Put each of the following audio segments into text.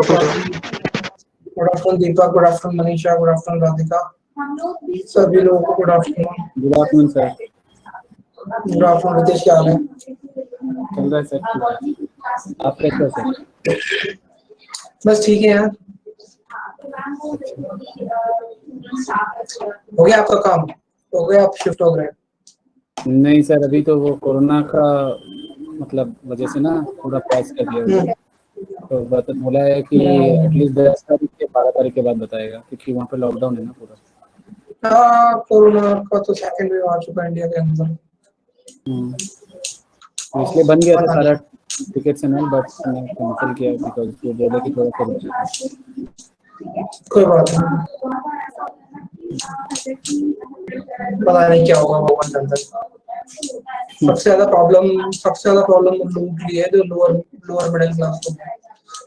Good afternoon Deepak, good afternoon Manisha, good afternoon Radhika, सभी लोगों को good afternoon. Good afternoon sir. Good afternoon Ritesh, क्या हाल है? चल रहा है सर। आप कैसे हो सर? बस ठीक है यार। हो गया आपका काम? हो गया, आप शिफ्ट हो गए? नहीं सर, अभी तो वो कोरोना का मतलब वजह से ना पूरा पॉज कर दिया। तो बोला है कि एटलीस्ट 10 तारीख के 12 तारीख के बाद बताएगा, क्योंकि वहाँ पे लॉकडाउन है ना पूरा। हाँ, कोरोना का तो सेकंड वेव आ चुका है इंडिया के अंदर। तो इसलिए बन गया था सारा टिकट्स एंड ऑल, बट मैं कैंसिल किया बिकॉज वो बोले कि थोड़ा सा कोई बात नहीं, पता नहीं क्या होगा भगवान जानता है। सबसे ज्यादा प्रॉब्लम लोगों के लिए है जो लोअर मिडिल क्लास को,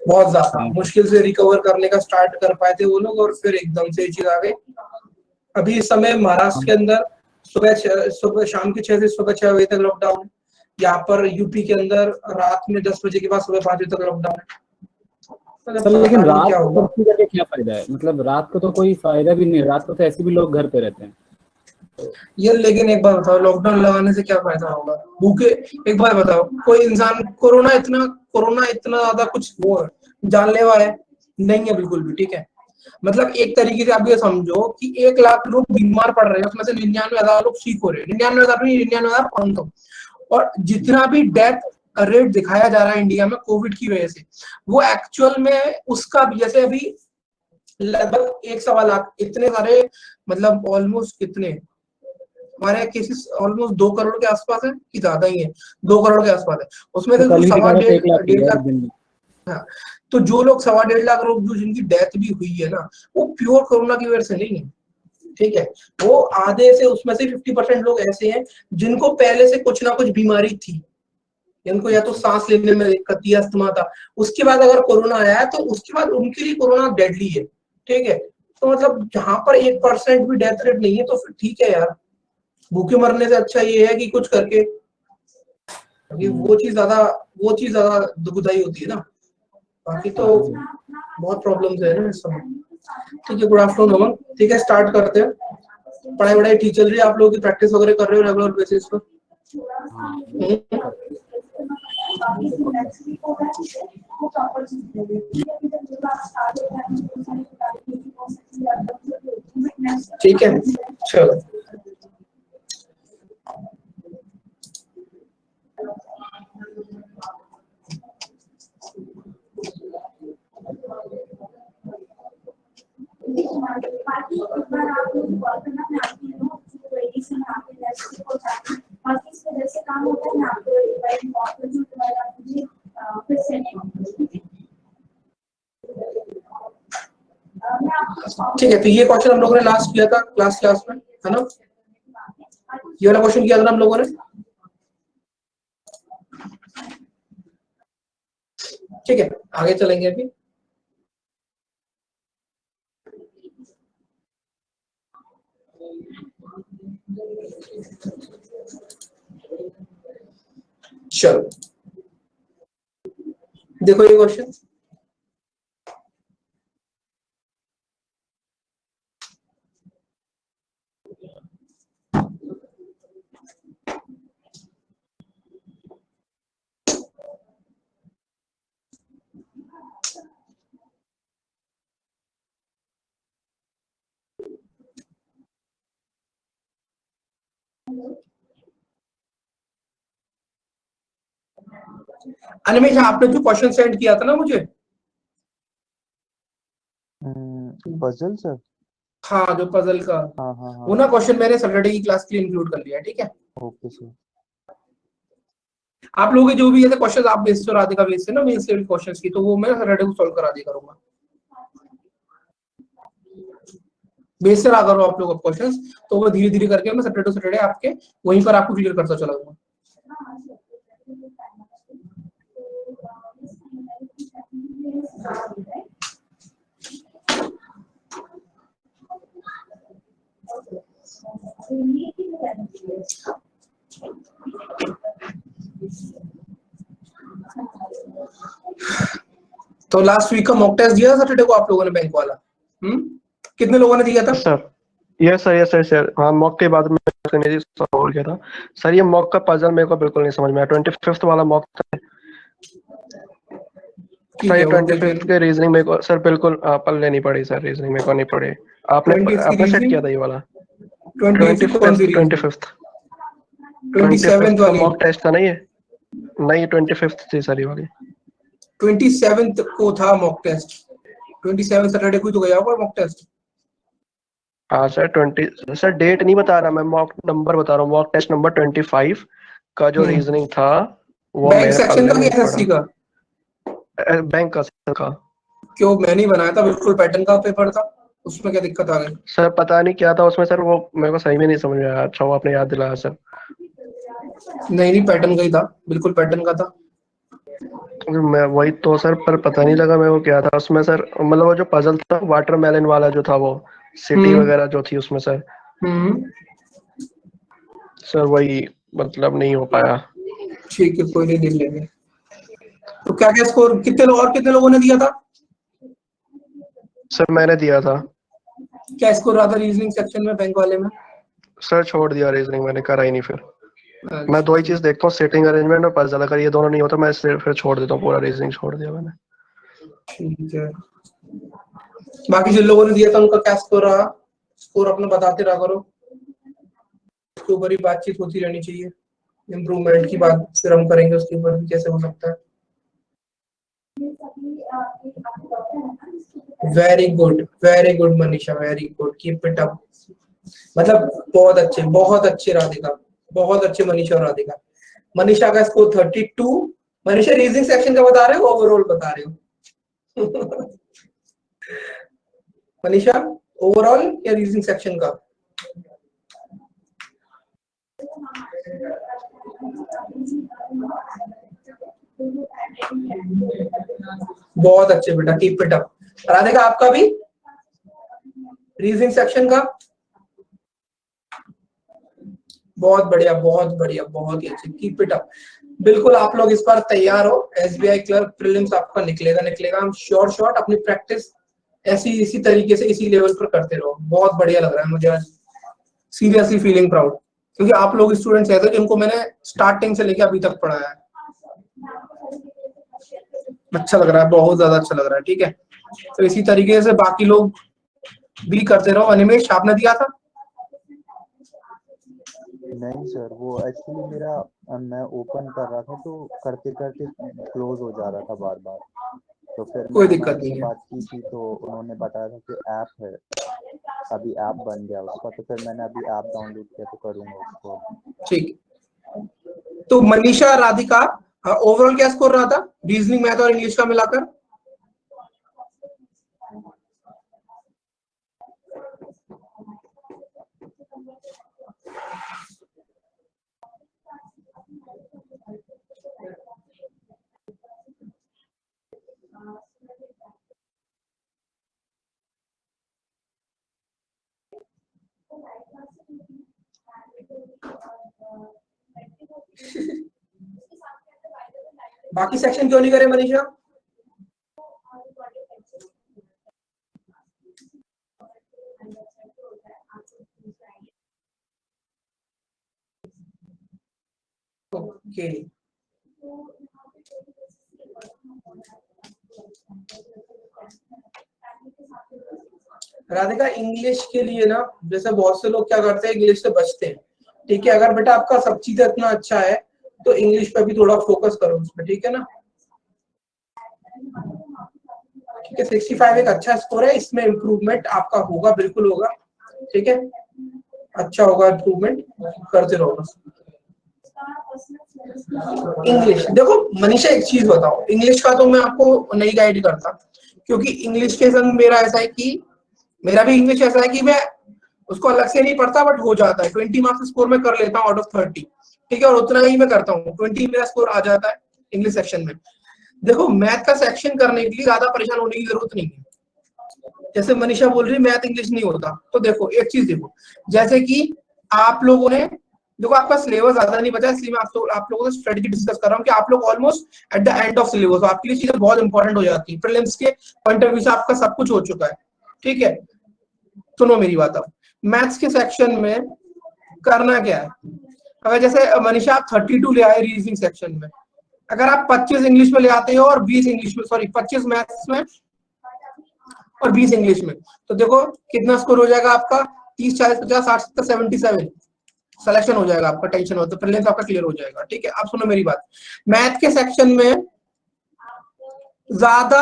बहुत ज्यादा मुश्किल से रिकवर करने का स्टार्ट कर पाए थे वो लोग, और फिर एकदम से ये चीज आ गई। अभी इस समय महाराष्ट्र के अंदर सुबह शाम के 6 से सुबह 6 बजे तक लॉकडाउन है। यहाँ पर यूपी के अंदर रात में 10 बजे के बाद सुबह 5 बजे तक लॉकडाउन है। सर लेकिन रात को करके क्या फायदा है? मतलब रात को तो कोई फायदा भी नहीं है, रात को तो ऐसे भी लोग घर पे रहते हैं ये। लेकिन एक बात बताओ, लॉकडाउन लगाने से क्या फायदा होगा? भूखे, एक बात बताओ, कोई इंसान कोरोना इतना ज्यादा कुछ वो जानलेवा है नहीं है बिल्कुल भी, ठीक है। मतलब एक तरीके से आप ये समझो कि 1 लाख लोग बीमार पड़ रहे हैं, उसमें से 99,000 लोग ठीक हो रहे हैं। 99,000 और जितना भी डेथ रेट दिखाया जा रहा है इंडिया में कोविड की वजह से, वो एक्चुअल में उसका भी, जैसे अभी लगभग 1.25 लाख इतने सारे, मतलब ऑलमोस्ट कितने हमारे केसेस ऑलमोस्ट 2 करोड़ के आसपास है कि ज्यादा ही है, 2 करोड़ के आसपास है। उसमें से 1.5 लाख, हाँ, तो जो लोग 1.5 लाख लोग जो जिनकी डेथ भी हुई है ना, वो प्योर कोरोना की वजह से नहीं है, ठीक है। वो आधे से उसमें से 50% लोग ऐसे हैं जिनको पहले से कुछ ना कुछ बीमारी थी, जिनको या तो सांस लेने में दिक्कत थी, अस्थमा था, उसके बाद अगर कोरोना आया है तो उसके बाद उनके लिए कोरोना डेडली है, ठीक है। तो मतलब जहां पर 1% भी डेथ रेट नहीं है तो फिर ठीक है यार, भूखे मरने से अच्छा ये है कि कुछ करके, वो चीज ज्यादा दुखदाई होती है ना। बाकी तो बहुत प्रॉब्लम्स है ना इस समय। ठीक है, गुड आफ्टरनून अमन। ठीक है, स्टार्ट करते हैं। पढ़ाई ठीक चल रही है? आप लोगों की प्रैक्टिस वगैरह कर रहे हो रेगुलर बेसिस पर? ठीक है, चलो। ठीक है, तो ये क्वेश्चन हम लोगों ने लास्ट किया था क्लास में, है ना? ये वाला क्वेश्चन किया था हम लोगों ने। ठीक है, आगे चलेंगे अभी। चलो देखो ये क्वेश्चन, अनिमेश आपने जो क्वेश्चन सेंड किया था ना मुझे, पजल सर? हाँ, जो पजल का, हाँ। वो ना क्वेश्चन मैंने सैटरडे की क्लास के लिए इंक्लूड कर लिया है, ठीक है। Okay sir. आप लोगों के जो भी जैसे क्वेश्चन आप बेस से राधिका बेस से ना मेंस लेवल क्वेश्चंस की, तो वो मैं सैटरडे को सॉल्व करा दिया करूंगा। बेस से रहा करो आप लोग क्वेश्चंस, तो वो धीरे धीरे करके मैं सैटरडे टू सैटरडे आपके वहीं पर आपको क्लियर करता चला जाऊंगा। तो लास्ट वीक का मॉक टेस्ट दिया था सैटरडे को आप लोगों ने बैंक वाला? कितने लोगों ने दिया था? Sir yes sir, yes sir, sir हाँ, मॉक के बाद में सॉल्व किया था सर। ये मॉक का पजल मेरे को बिल्कुल नहीं समझ में आया। 25th वाला मॉक था सर। ये 25th के रीजनिंग मेरे को सर बिल्कुल पल्ले नहीं पड़ी सर, रीजनिंग मेरे को नहीं पड़ी। आपने सेट किया था ये वाला 25th 27th वाली मॉक टेस्ट था ना ये? नहीं 25th थी सर ये वाली। 27th को था मॉक टेस्ट। 27 सैटरडे को ही तो गया होगा मॉक टेस्ट। हाँ सर 20 सर डेट नहीं बता रहा मैं, मॉक नंबर बता रहा हूँ। मॉक टेस्ट नंबर 25 का जो रीजनिंग था वो बैंक मेरे सेक्शन का पल्ले कि नहीं एसएससी पड़ा। का? बैंक का। क्यों, मैं नहीं बनाया था, बिल्कुल पैटर्न का पेपर था, उसमें क्या दिक्कत आ गई? सर पता नहीं क्या था उसमें सर, वो मेरे को सही में नहीं समझ में आया। अच्छा वो आपने याद दिलाया सर। नहीं पैटर्न का ही था, बिल्कुल पैटर्न का था। मैं वही तो सर, पर पता नहीं लगा मेरे को क्या था उसमें सर। मतलब वो जो पजल था वाटरमेलन वाला जो था, वो सिटी वगैरह जो थी उसमें सर। सर वही मतलब नहीं हो पाया। ठीक है, कोई नहीं, देख लेंगे। तो क्या क्या स्कोर, कितने लोगों ने दिया था? सर मैंने दिया था। क्या स्कोर रहा था रीजनिंग सेक्शन में बैंक वाले में? सर छोड़ दिया रीजनिंग, मैंने करा ही नहीं फिर। मैं दो ही चीज देखता हूँ, सिटिंग अरेंजमेंट और पजल। अगर ये दोनों नहीं होता मैं फिर छोड़ देता हूँ, पूरा रीजनिंग छोड़ दिया मैंने। ठीक है, बाकी जिन लोगों ने दिया था उनका क्या स्कोर रहा? स्कोर अपना बताते रहा करो, उसके ऊपर ही बातचीत होती रहनी चाहिए। इम्प्रूवमेंट की बात फिर हम करेंगे, उसके ऊपर भी कैसे हो सकता है। Very good Manisha, very good, keep it up. मतलब बहुत अच्छे राधिका, बहुत अच्छे मनीषा और राधिका। मनीषा का स्कोर 32। मनीषा रीजनिंग सेक्शन का बता रहे हो, ओवरऑल बता रहे हो? मनीषा ओवरऑल या रीजनिंग सेक्शन का? बहुत अच्छे बेटा, कीप इट अप। राधिका आपका भी रीजनिंग सेक्शन का? बहुत बढ़िया, बहुत ही अच्छे, कीप इट अप। बिल्कुल आप लोग इस बार तैयार हो। एसबीआई क्लर्क प्रीलिम्स आपका निकलेगा। हम शॉर्ट अपनी प्रैक्टिस इसी तरीके से इसी लेवल पर करते रहो। बहुत बढ़िया लग रहा है मुझे आज, सीरियसली फीलिंग प्राउड, क्योंकि आप लोग स्टूडेंट्स ऐसे जिनको मैंने स्टार्टिंग से लेकर अभी तक पढ़ाया है। अच्छा लग रहा है, बहुत ज्यादा अच्छा लग रहा है। ठीक है, तो इसी तरीके से बाकी लोग भी करते रहो। अनिमेश आपने दिया था? नहीं सर, वो एक्चुअली मेरा मैं ओपन कर रहा था तो करते करते क्लोज हो जा रहा था बार बार। तो फिर कोई मैंने दिक्कत मैम नहीं से है। बात की थी तो उन्होंने बताया था कि ऐप है, अभी ऐप बन गया उसका। तो फिर मैंने अभी ऐप डाउनलोड किया तो करूँगा उसको। ठीक, तो मनीषा राधिका ओवरऑल क्या स्कोर रहा था रीजनिंग, मैथ और इंग्लिश का मिलाकर? बाकी सेक्शन क्यों नहीं करे मनीषा? ओके, राधिका इंग्लिश के लिए ना, जैसे बहुत से लोग क्या करते हैं, इंग्लिश से बचते हैं। ठीक है, अगर बेटा आपका सब चीजें इतना अच्छा है तो इंग्लिश पे भी थोड़ा फोकस करो उसमें, ठीक है ना? ठीक है, 65 एक अच्छा स्कोर है, इसमें इम्प्रूवमेंट आपका होगा, बिल्कुल होगा। ठीक है, अच्छा होगा, इम्प्रूवमेंट करते रहो बस। इंग्लिश देखो मनीषा, एक चीज बताओ, इंग्लिश का तो मैं आपको नहीं गाइड करता, क्योंकि इंग्लिश के संग मेरा ऐसा है कि मेरा भी इंग्लिश ऐसा है कि मैं उसको अलग से नहीं पढ़ता, बट हो जाता है। 20 मार्क्स स्कोर में कर लेता हूँ आउट ऑफ 30। ठीक है, और उतना ही मैं करता हूँ, 20 मेरा स्कोर आ जाता है इंग्लिश सेक्शन में। देखो मैथ का सेक्शन करने के लिए ज्यादा परेशान होने की जरूरत नहीं है। जैसे मनीषा बोल रही है मैथ इंग्लिश नहीं होता, तो देखो एक चीज देखो, जैसे कि आप लोगों ने देखो आपका सिलेबस ज्यादा नहीं बचा, इसलिए मैं आप लोगों से स्ट्रेटजी डिस्कस कर रहा हूँ कि आप लोग almost at the end of syllabus, तो आपके लिए चीजें बहुत इंपॉर्टेंट हो जाती है। प्रीलिम्स के पॉइंट ऑफ व्यू से आपका सब कुछ हो चुका है, ठीक है। सुनो मेरी बात, अब मैथ्स के सेक्शन में करना क्या है। अगर जैसे मनीषा आप 32 ले आए रीजनिंग सेक्शन में, अगर आप 25 इंग्लिश में ले आते हो और 20 इंग्लिश में, सॉरी 25 मैथ्स में और 20 इंग्लिश में, तो देखो कितना स्कोर हो जाएगा आपका, 30 40 50 60 70 77 सिलेक्शन हो जाएगा आपका। टेंशन हो तो प्रीलिम्स आपका क्लियर हो जाएगा, ठीक है। अब सुनो मेरी बात, मैथ के सेक्शन में ज्यादा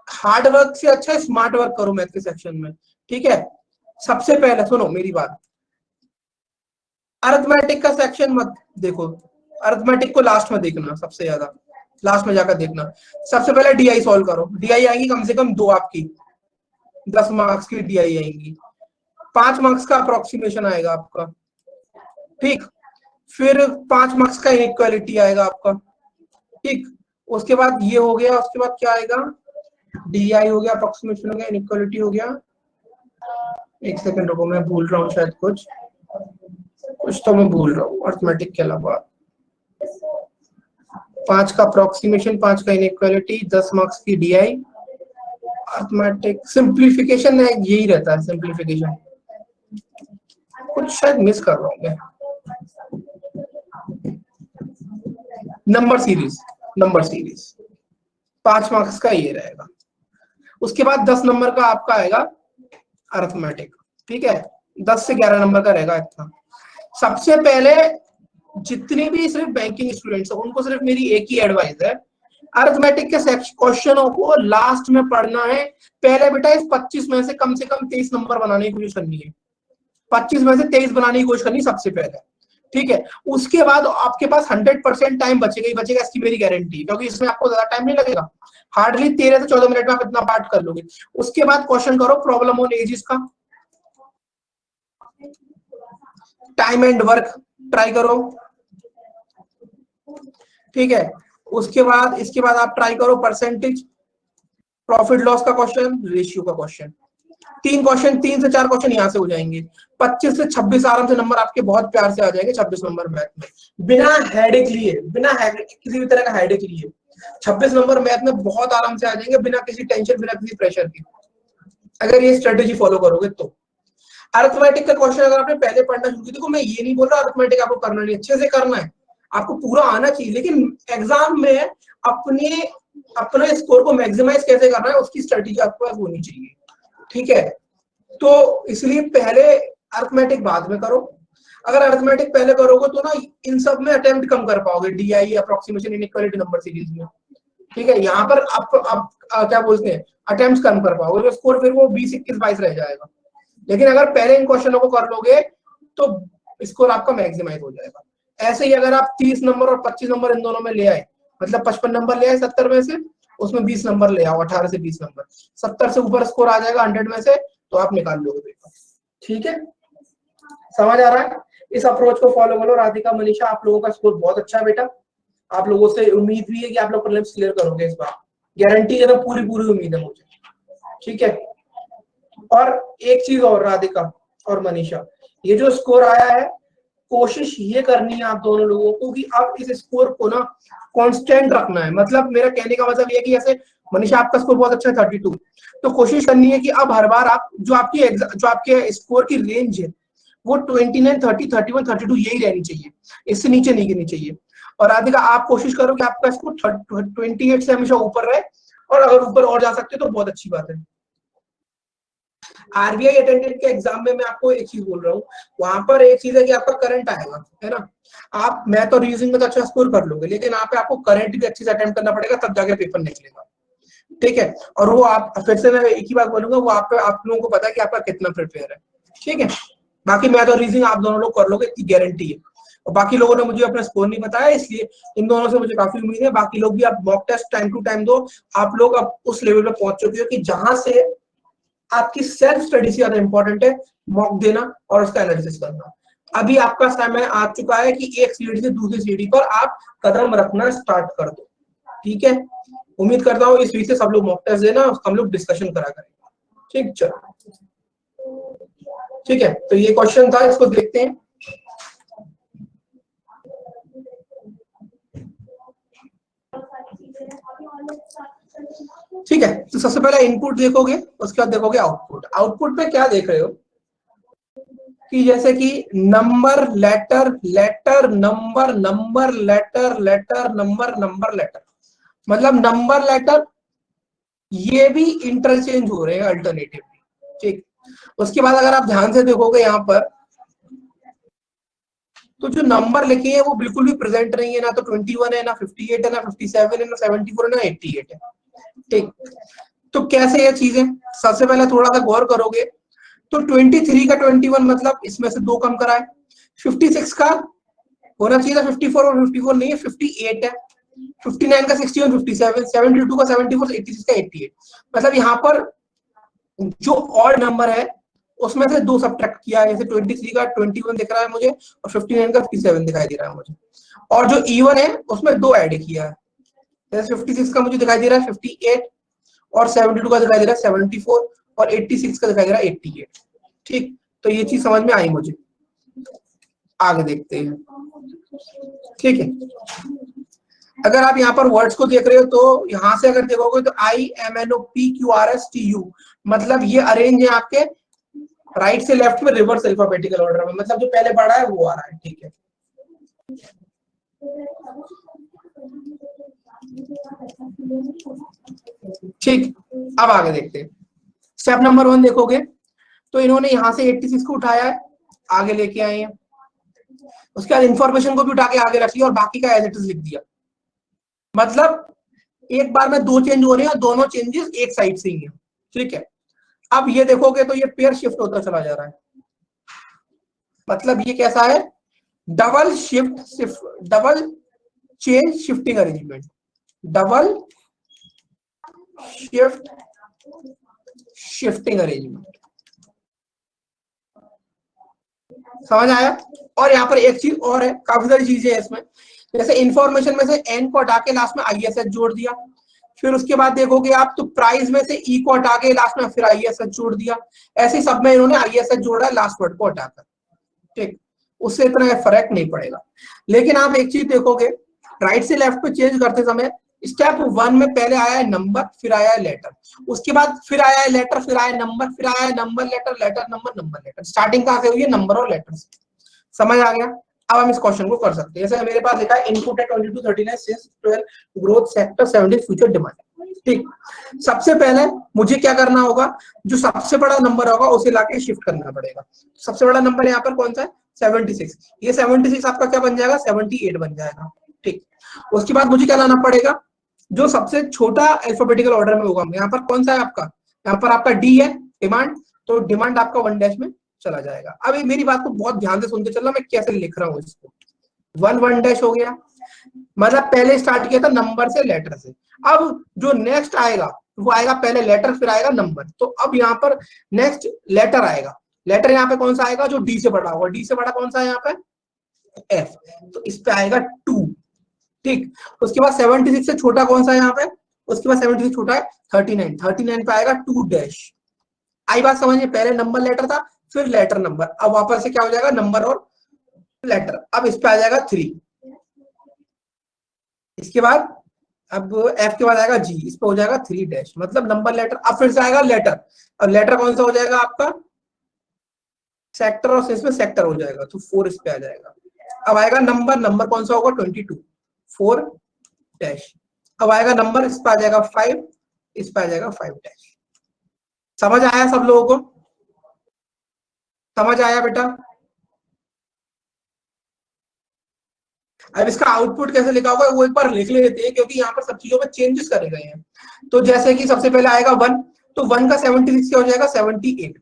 हार्ड वर्क से अच्छा स्मार्ट वर्क करो मैथ के सेक्शन में, ठीक है। सबसे पहले सुनो मेरी बात, अरिथमेटिक का सेक्शन मत देखो, अरिथमेटिक को लास्ट में देखना, सबसे ज्यादा लास्ट में जाकर देखना। सबसे पहले डीआई सॉल्व करो, डीआई आएंगी कम से कम 2 आपकी, 10 मार्क्स की डीआई आएंगी, 5 मार्क्स का अप्रोक्सीमेशन आएगा आपका, ठीक। फिर 5 मार्क्स का इनइक्वालिटी आएगा आपका, ठीक। उसके बाद ये हो गया, उसके बाद क्या आएगा, डीआई हो गया, अप्रोक्सीमेशन हो गया, इनइक्वालिटी हो गया। एक सेकंड रुको, मैं भूल रहा हूँ शायद कुछ तो मैं भूल रहा हूँ अरिथमेटिक के अलावा। 5 का अप्रोक्सीमेशन, 5 का इनइक्वालिटी, 10 मार्क्स की डीआई, अरिथमेटिक सिंप्लीफिकेशन है, यही रहता है सिंप्लीफिकेशन। कुछ शायद मिस कर रहा हूँ मैं। नंबर सीरीज 5 मार्क्स का ये रहेगा। उसके बाद 10 नंबर का आपका आएगा अरिथमेटिक, ठीक है। 10 से 11 नंबर का रहेगा इतना। सबसे पहले जितने भी सिर्फ बैंकिंग स्टूडेंट्स हैं उनको सिर्फ मेरी एक ही एडवाइस है, अरिथमेटिक के क्वेश्चनों को लास्ट में पढ़ना है। पहले बेटा इस 25 में से कम 23 नंबर बनाने की कोशिश करनी है, 25 में से 23 बनाने की कोशिश करनी सबसे पहले, ठीक है। उसके बाद आपके पास 100% टाइम बचेगा ही बचेगा, इसकी मेरी गारंटी, क्योंकि इसमें आपको ज्यादा टाइम नहीं लगेगा, हार्डली 13 से 14 मिनट में आप इतना पार्ट कर लोगे। उसके बाद क्वेश्चन करो प्रॉब्लम ऑन एजेस का, टाइम एंड वर्क ट्राई करो, ठीक है। उसके बाद इसके बाद आप ट्राई करो परसेंटेज, प्रॉफिट लॉस का क्वेश्चन, रेशियो का क्वेश्चन। 3 से 4 क्वेश्चन यहाँ से हो जाएंगे। 25 से 26 आराम से नंबर आपके बहुत प्यार से आ जाएंगे 26 नंबर मैथ में, बिना हेडेक लिए, किसी भी तरह का हेडेक लिए 26 नंबर मैथ में बहुत आराम से आ जाएंगे, बिना किसी टेंशन, बिना किसी प्रेशर की, अगर ये स्ट्रेटेजी फॉलो करोगे तो। अरिथमेटिक का क्वेश्चन अगर आपने पहले पढ़ना शुरू किया, देखो मैं ये नहीं बोल रहा अरिथमेटिक आपको करना नहीं, अच्छे से करना है, आपको पूरा आना चाहिए, लेकिन एग्जाम में अपने स्कोर को मैक्सिमाइज कैसे करना है उसकी स्ट्रेटेजी आपके पास होनी चाहिए, ठीक है। तो इसलिए पहले अरिथमेटिक बाद में करो। अगर अरिथमेटिक पहले करोगे तो ना इन सब में अटेम्प्ट कम कर पाओगे, DI, approximation, inequality, number series में, ठीक है। यहाँ पर आप क्या बोलते हैं, अटेम्प्ट कम कर पाओगे, तो स्कोर फिर वो 20 21 22 रह जाएगा। लेकिन अगर पहले इन क्वेश्चनों को कर लोगे तो स्कोर आपका मैक्सिमाइज हो जाएगा। ऐसे ही अगर आप 30 नंबर और 25 नंबर इन दोनों में ले आए, मतलब 55 नंबर ले आए 70 में से, उसमें 20 नंबर ले आओ, 18 से 20 नंबर, 70 से ऊपर स्कोर आ जाएगा 100 में से, तो आप निकाल लोगे पेपर, ठीक है। समझ आ रहा है? इस अप्रोच को फॉलो करो। राधिका, मनीषा, आप लोगों का स्कोर बहुत अच्छा है बेटा, आप लोगों से उम्मीद भी है कि आप लोग प्रीलिम्स क्लियर करोगे इस बार, गारंटी है, तो पूरी उम्मीद है मुझे, ठीक है। और एक चीज और राधिका और मनीषा, ये जो स्कोर आया है, कोशिश ये करनी है आप दोनों लोगों को कि आप इस स्कोर को ना कांस्टेंट रखना है। मतलब मेरा कहने का मतलब ये है कि जैसे मनीषा आपका स्कोर बहुत अच्छा है 32, तो कोशिश करनी है कि अब हर बार आप जो आपके स्कोर की रेंज है वो 29 30 31 32 यही रहनी चाहिए, इससे नीचे नहीं गिरनी चाहिए। और राधिका आप कोशिश करो कि आपका स्कोर 28 से हमेशा ऊपर रहे, और अगर ऊपर और जा सकते तो बहुत अच्छी बात है। आरबीआई अटेंडेंट के एग्जाम में मैं आपको एक चीज बोल रहा हूँ, वहां पर एक चीज है कि आपका करंट आएगा, है ना। आप मैथ और रीजनिंग में तो अच्छा स्कोर कर लोगे, लेकिन यहाँ पे आपको करंट भी अच्छे से अटेम्प्ट करना पड़ेगा, तब जाके पेपर निकलेगा, ठीक है। और वो आप फिर से मैं एक ही बात बोलूंगा, वो आप लोगों को पता है कि आपका कितना प्रिपेयर है, ठीक है। बाकी मैथ और रीजनिंग आप दोनों लोग कर लोगे, इतनी गारंटी है। और बाकी लोगों ने मुझे अपना स्कोर नहीं बताया, इसलिए इन दोनों से मुझे काफी उम्मीद है। बाकी लोग भी आप mock test time to time दो, आप लोग अब उस लेवल पे पहुंच चुके हो कि जहां से आपकी सेल्फ स्टडी से ज्यादा इंपॉर्टेंट है मॉक देना और उसका एनालिसिस करना। अभी आपका समय आ चुका है कि एक सीढ़ी से दूसरी सीढ़ी पर आप कदम रखना स्टार्ट कर दो, ठीक है। उम्मीद करता हूँ इस वीक से सब लोग मॉक टेस्ट देना, हम लोग डिस्कशन करा करेंगे, ठीक। चलो ठीक है, तो ये क्वेश्चन था, इसको देखते हैं। ठीक है, तो सबसे पहले इनपुट देखोगे, उसके बाद देखोगे आउटपुट। आउटपुट में क्या देख रहे हो कि जैसे कि number letter letter number number letter letter number number letter, मतलब नंबर लेटर ये भी इंटरचेंज हो रहे हैं अल्टरनेटिवली। ठीक, उसके बाद अगर आप ध्यान से देखोगे यहाँ पर, तो जो नंबर लिखे हैं वो बिल्कुल भी प्रेजेंट नहीं है, ना तो 21 है, ना 58 है, ना 57 है, ना 74 है, ना 88 है। ठीक, तो कैसे ये चीजें, सबसे पहले थोड़ा सा गौर करोगे तो 23 का 21 मतलब इसमें से 2 कम कराए, 56 का होना चाहिए था 54 और 54 नहीं है 58 है, 59 का 61 57, 72 का 74, 86 का 88, मतलब यहाँ पर जो ऑड नंबर है उसमें से 2 सब्ट्रैक्ट किया है। जैसे 23 का 21 दिख रहा है मुझे और 59 का 57 दिखाई दे रहा है मुझे, और जो इवन है उसमें 2 ऐड किया है। जैसे 56 का मुझे दिखाई दे रहा है 58 और 72 का दिखाई दे रहा है 74 और 86 का दिखाई दे रहा है 88। ठीक, तो ये चीज समझ में आई मुझे। आगे देखते हैं। ठीक है, अगर आप यहाँ पर वर्ड्स को देख रहे हो तो यहाँ से अगर देखोगे तो IMNOPQRSTU, मतलब ये अरेंज है आपके राइट से लेफ्ट में रिवर्स अल्फाबेटिकल ऑर्डर में, मतलब जो पहले पढ़ा है वो आ रहा है। ठीक है, ठीक, अब आगे देखते हैं। स्टेप नंबर 1 देखोगे तो इन्होंने यहां से 86 को उठाया है, आगे लेके आए हैं, उसके बाद इंफॉर्मेशन को भी उठा के आगे रख लिया और बाकी का एज इट इज लिख दिया। मतलब एक बार में 2 चेंज हो रहे हैं और दोनों चेंजेस एक साइड से ही है। ठीक है, अब ये देखोगे तो ये पेयर शिफ्ट होता चला जा रहा है, मतलब ये कैसा है, double double change shifting arrangement, double shifting arrangement. समझ आया? और यहाँ पर एक चीज और है, काफी सारी चीजें हैं इसमें, जैसे इंफॉर्मेशन में से एन को हटा के लास्ट में ISH जोड़ दिया, फिर उसके बाद देखोगे आप तो प्राइस में से ई को हटा के लास्ट में फिर ISH जोड़ दिया, ऐसे सब में इन्होंने ISH जोड़ा है लास्ट वर्ड को हटाकर। ठीक, उससे इतना फर्क नहीं पड़ेगा। लेकिन आप एक चीज देखोगे, राइट से लेफ्ट पे चेंज करते समय स्टेप 1 में पहले आया है नंबर, फिर आया है लेटर, उसके बाद फिर आया है लेटर, फिर आया नंबर, फिर आया है number letter letter number number letter. Starting कहां से हुई है, नंबर और लेटर से। समझ आ गया? अब हम इस क्वेश्चन को कर सकते हैं। जैसे मेरे पास लिखा है इनपुट है 22 39 since 12 growth sector 70 future demand. ठीक, सबसे पहले मुझे क्या करना होगा, जो सबसे बड़ा नंबर होगा उसे लाके शिफ्ट करना पड़ेगा। सबसे बड़ा नंबर यहाँ पर कौन सा है, 76, ये 76 आपका क्या बन जाएगा, 78 बन जाएगा। ठीक, उसके बाद मुझे क्या लाना पड़ेगा, जो सबसे छोटा अल्फाबेटिकल ऑर्डर में होगा। यहाँ पर कौन सा है आपका, यहाँ पर आपका डी है डिमांड, तो डिमांड आपका 1 डैश में चला जाएगा। अब मेरी बात को बहुत ध्यान से सुनते चलना, मैं कैसे लिख रहा हूँ इसको। 1 डैश हो गया, मतलब पहले स्टार्ट किया था नंबर से लेटर से। अब जो नेक्स्ट आएगा वो आएगा पहले लेटर फिर आएगा नंबर, तो अब यहाँ पर नेक्स्ट लेटर आएगा। लेटर यहाँ पे कौन सा आएगा, जो डी से बड़ा होगा। डी से बड़ा कौन सा है यहाँ पे, एफ, तो इस पे आएगा 2। ठीक, उसके बाद 76 से छोटा कौन सा है यहाँ पे, उसके बाद 76 छोटा है 39, 39 पे आएगा 2 डैश। आई बात समझ में? पहले नंबर लेटर था फिर लेटर नंबर, अब वापस से क्या हो जाएगा, नंबर और लेटर। अब इस पे आ जाएगा 3, इसके बाद अब एफ के बाद आएगा जी, इस पे हो जाएगा 3 डैश, मतलब नंबर लेटर। अब फिर से आएगा लेटर, अब लेटर कौन सा हो जाएगा आपका, सेक्टर, और इसमें सेक्टर हो जाएगा तो 4 इस पे आ जाएगा। अब आएगा नंबर, नंबर कौन सा होगा 22, 4 डैश। अब आएगा नंबर, इस पे आ जाएगा 5, इस पे आ जाएगा 5 डैश। समझ आया सब लोगों को? समझ आया बेटा? अब इसका आउटपुट कैसे लिखा होगा वो एक बार लिख लेते हैं, क्योंकि यहाँ पर सब चीजों में चेंजेस करे गए हैं। तो जैसे कि सबसे पहले आएगा 1, तो 1 का 76 क्या हो जाएगा, 78।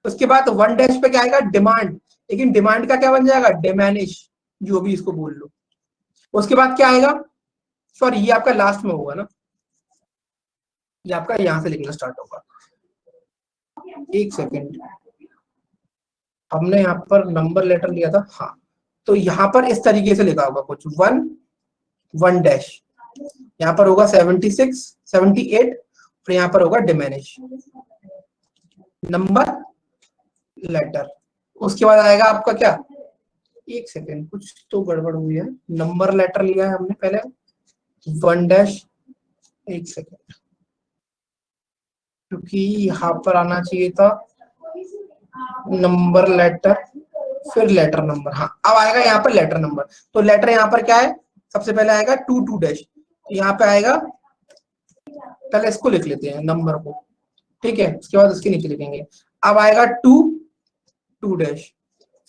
उसके बाद 1 डैश पे क्या आएगा, डिमांड, लेकिन डिमांड का क्या बन जाएगा, डिमैनिश, जो भी इसको बोल लो। उसके बाद क्या आएगा, सॉरी ये आपका लास्ट में होगा ना, ये आपका यहां से लिखना स्टार्ट होगा। एक सेकेंड, हमने यहाँ पर नंबर लेटर लिया था, हाँ, तो यहाँ पर इस तरीके से लिखा होगा कुछ 1 डैश, यहाँ पर होगा 76 78, फिर यहाँ पर होगा डिमैनिश नंबर लेटर। उसके बाद आएगा आपका क्या, एक सेकेंड कुछ तो गड़बड़ हुई है, नंबर लेटर लिया है हमने पहले 1 डैश एक सेकेंड, क्योंकि यहाँ पर आना चाहिए था नंबर लेटर फिर लेटर नंबर। हाँ अब आएगा यहाँ पर लेटर नंबर। तो लेटर यहाँ पर क्या है, सबसे पहले आएगा 2 डैश, यहाँ पे आएगा, पहले इसको लिख लेते हैं नंबर को, ठीक है, उसके बाद उसके नीचे लिखेंगे। अब आएगा 2 डैश,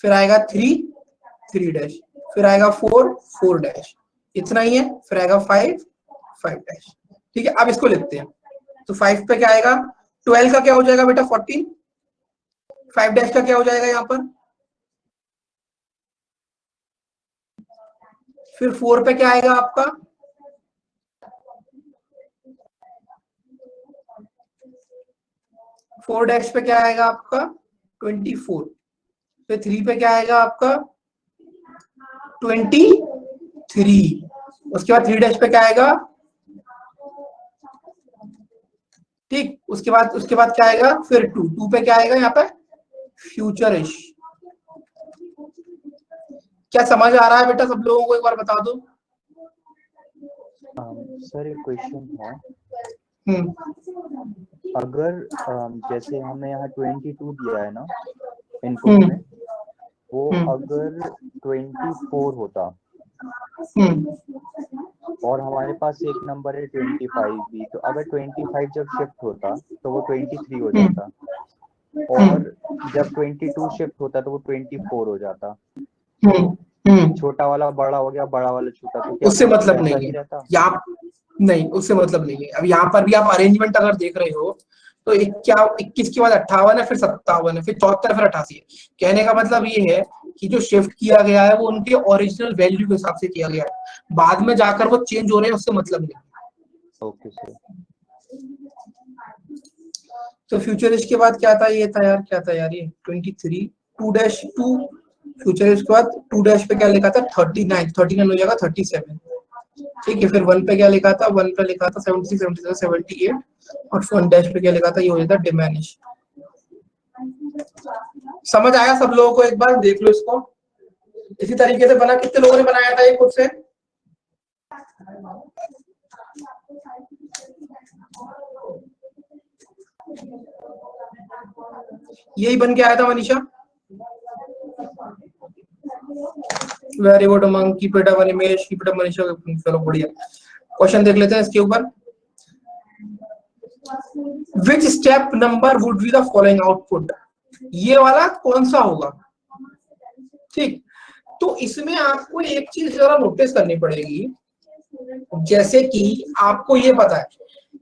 फिर आएगा 3 डैश, फिर आएगा 4 डैश, इतना ही है, फिर आएगा 5 डैश, ठीक है। अब इसको लिखते हैं, तो 5 पे क्या आएगा, 12 का क्या हो जाएगा बेटा 14, 5 डैश का क्या हो जाएगा यहाँ पर, फिर 4 पे क्या आएगा आपका, फोर डैश पे क्या आएगा आपका 24, फिर 3 पे क्या आएगा आपका 23, उसके बाद 3 डैश पे क्या आएगा, ठीक, उसके बाद क्या आएगा, फिर 2 पे क्या आएगा यहाँ पे फ्यूचरिश। क्या समझ आ रहा है बेटा सब लोगों को, एक बार बता दो। सर एक क्वेश्चन है, हम्म अगर जैसे हमें यहाँ 22 दिया है ना इनपुट में, वो अगर 24 होता और हमारे पास एक नंबर है 25 भी, तो अगर 25 जब शिफ्ट होता तो वो 23 हो जाता, और जब 22 शिफ्ट होता तो वो 24 हो जाता। छोटा वाला बड़ा हो गया, बड़ा वाला छोटा, तो क्या उससे वो मतलब ऐसा नहीं ही है रहता? यहाँ, नहीं उससे मतलब नहीं है। अब यहाँ पर भी आप अरेंजमेंट अगर देख रहे हो तो 21 के बाद 58 है, फिर 57 है, फिर 74, फिर 88 है। कहने का मतलब ये है कि जो शिफ्ट किया गया है वो उनके ओरिजिनल वैल्यू के हिसाब से किया गया है, बाद में जाकर वो चेंज हो रहे हैं, उससे मतलब नहीं। Okay sir. तो फ्यूचरिस्ट के बाद क्या था, ये था यार, क्या था यार ये 23, 2 डैश 2, फ्यूचरिस्ट के बाद 2 डैश पे क्या लिखा था 39, 39 हो जाएगा 37, ठीक है। फिर 1 पे क्या लिखा था, 1 पे लिखा था 76, 77, 78, और 1 डैश पे क्या लिखा था, ये हो जाता डिमिनिश। समझ आया सब लोगों को, एक बार देख लो इसको। इसी तरीके से बना, कितने लोगों ने बनाया था ये खुद से, यही बन के आया था Manisha. Very good among, keep it up Nimesh, keep it up Manisha. चलो बढ़िया, क्वेश्चन देख लेते हैं इसके ऊपर। Which step number would be the following output, ये वाला कौन सा होगा, ठीक। तो इसमें आपको एक चीज जरा नोटिस करनी पड़ेगी, जैसे कि आपको ये पता है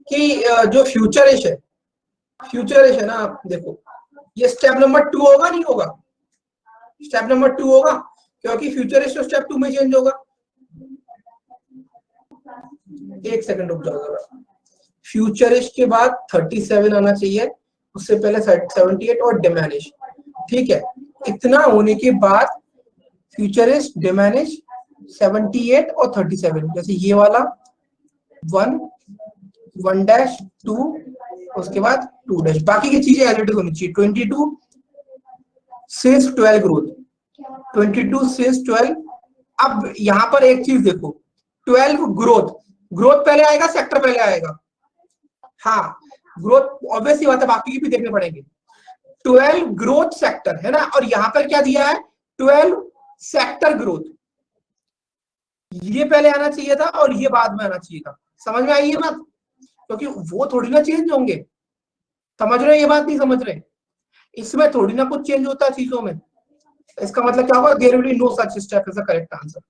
कि जो फ्यूचरिश है ना, आप देखो ये स्टेप नंबर 2 होगा नहीं होगा, स्टेप नंबर 2 होगा, क्योंकि फ्यूचरिश तो स्टेप 2 में चेंज होगा। एक सेकंड रुक जाओ जरा, फ्यूचरिश के बाद 37 आना चाहिए, उससे पहले 78 और डिमिनिश, ठीक है। इतना होने के बाद फ्यूचरिश, डिमिनिश, 78 और 37, जैसे ये वाला 1 डैश 2, उसके बाद 2 डैश, बाकी की चीजें एलिट होनी चाहिए। 22 से 12 ग्रोथ, 22 से 12। अब यहां पर एक चीज देखो, 12 ग्रोथ, ग्रोथ पहले आएगा सेक्टर पहले आएगा, हाँ ग्रोथ ऑब्वियस ही बात है, बाकी की भी देखने पड़ेंगे। 12 ग्रोथ सेक्टर है ना, और यहां पर क्या दिया है 12 सेक्टर ग्रोथ, ये पहले आना चाहिए था और ये बाद में आना चाहिए था। समझ में आई है बात, क्योंकि वो थोड़ी ना चेंज होंगे, समझ रहे हो ये बात, नहीं समझ रहे, इसमें थोड़ी ना कुछ चेंज होता है चीजों में। इसका मतलब क्या होगा, there will be no such step is the correct answer.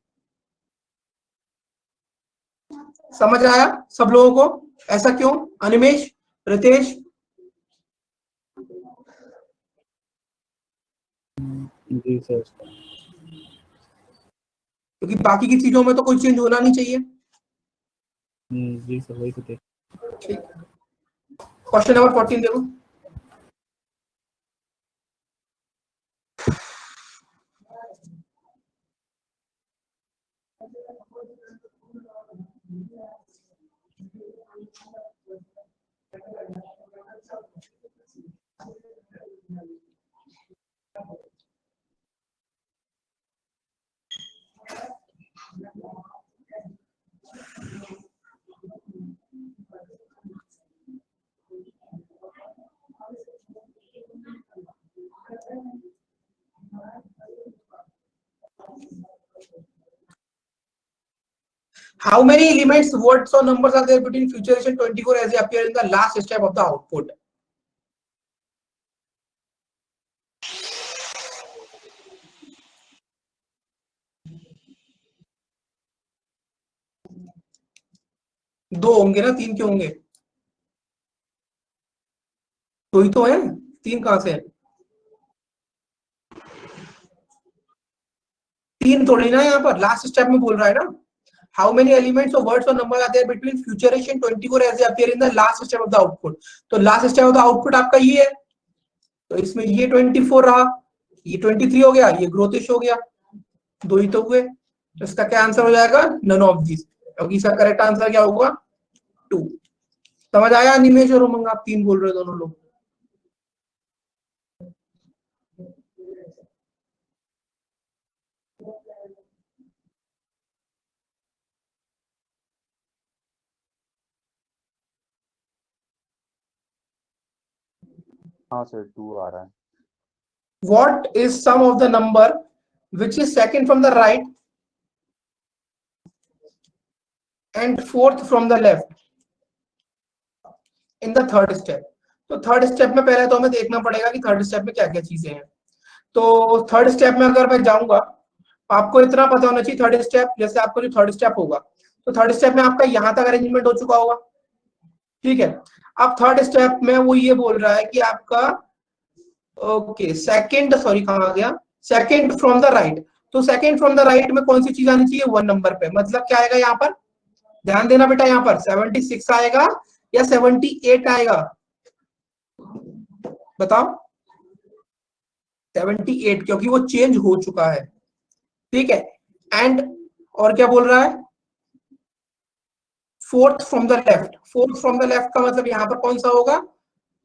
समझ आया सब लोगों को, ऐसा क्यों अनिमेश, रितेश? जी सर। क्योंकि बाकी की चीजों में तो कोई चेंज होना नहीं चाहिए, जी सर, वही तो थे। ठीक। क्वेश्चन नंबर 14 देखो। How many elements, words or numbers are there between futuration 24 as they appear in the last step of the output? दो होंगे ना, तीन क्यों होंगे? दो ही तो है, तीन कहां से है? तीन थोड़ी ना, यहाँ पर लास्ट स्टेप में बोल रहा है ना, how many elements of words और number are there between futuration 24 as they appear in the last step of the output. तो last step of the output आपका ये है, तो इसमें ये 24 रहा, ये 23 हो गया, ये ग्रोथिश हो गया, दो ही तो हुए। तो इसका क्या आंसर हो जाएगा? नन ऑफ दिस, क्योंकि इसका करेक्ट आंसर क्या होगा? 2। समझ आया निमेश और उमंग? आप तीन बोल रहे हो दोनों लोग। हाँ सर 2 आ रहा है। What is sum of the number which is second from the right and fourth from the left in the third step? तो थर्ड स्टेप में पहले तो हमें देखना पड़ेगा कि थर्ड स्टेप में क्या क्या चीजें हैं। तो थर्ड स्टेप में अगर मैं जाऊंगा, आपको इतना पता होना चाहिए, थर्ड स्टेप जैसे आपका जो थर्ड स्टेप होगा, तो थर्ड स्टेप में आपका यहां तक अरेंजमेंट हो चुका होगा, ठीक है। अब थर्ड स्टेप में वो ये बोल रहा है कि आपका ओके सेकंड, सॉरी कहां आ गया, सेकंड फ्रॉम द राइट। तो सेकंड फ्रॉम द राइट में कौन सी चीज आनी चाहिए? 1 नंबर पे। मतलब क्या आएगा यहाँ पर? ध्यान देना बेटा, यहाँ पर 76 आएगा या 78 आएगा? बताओ। 78, क्योंकि वो चेंज हो चुका है, ठीक है। एंड और क्या बोल रहा है? Fourth from the left. Fourth from the left का मतलब यहाँ पर कौन सा होगा?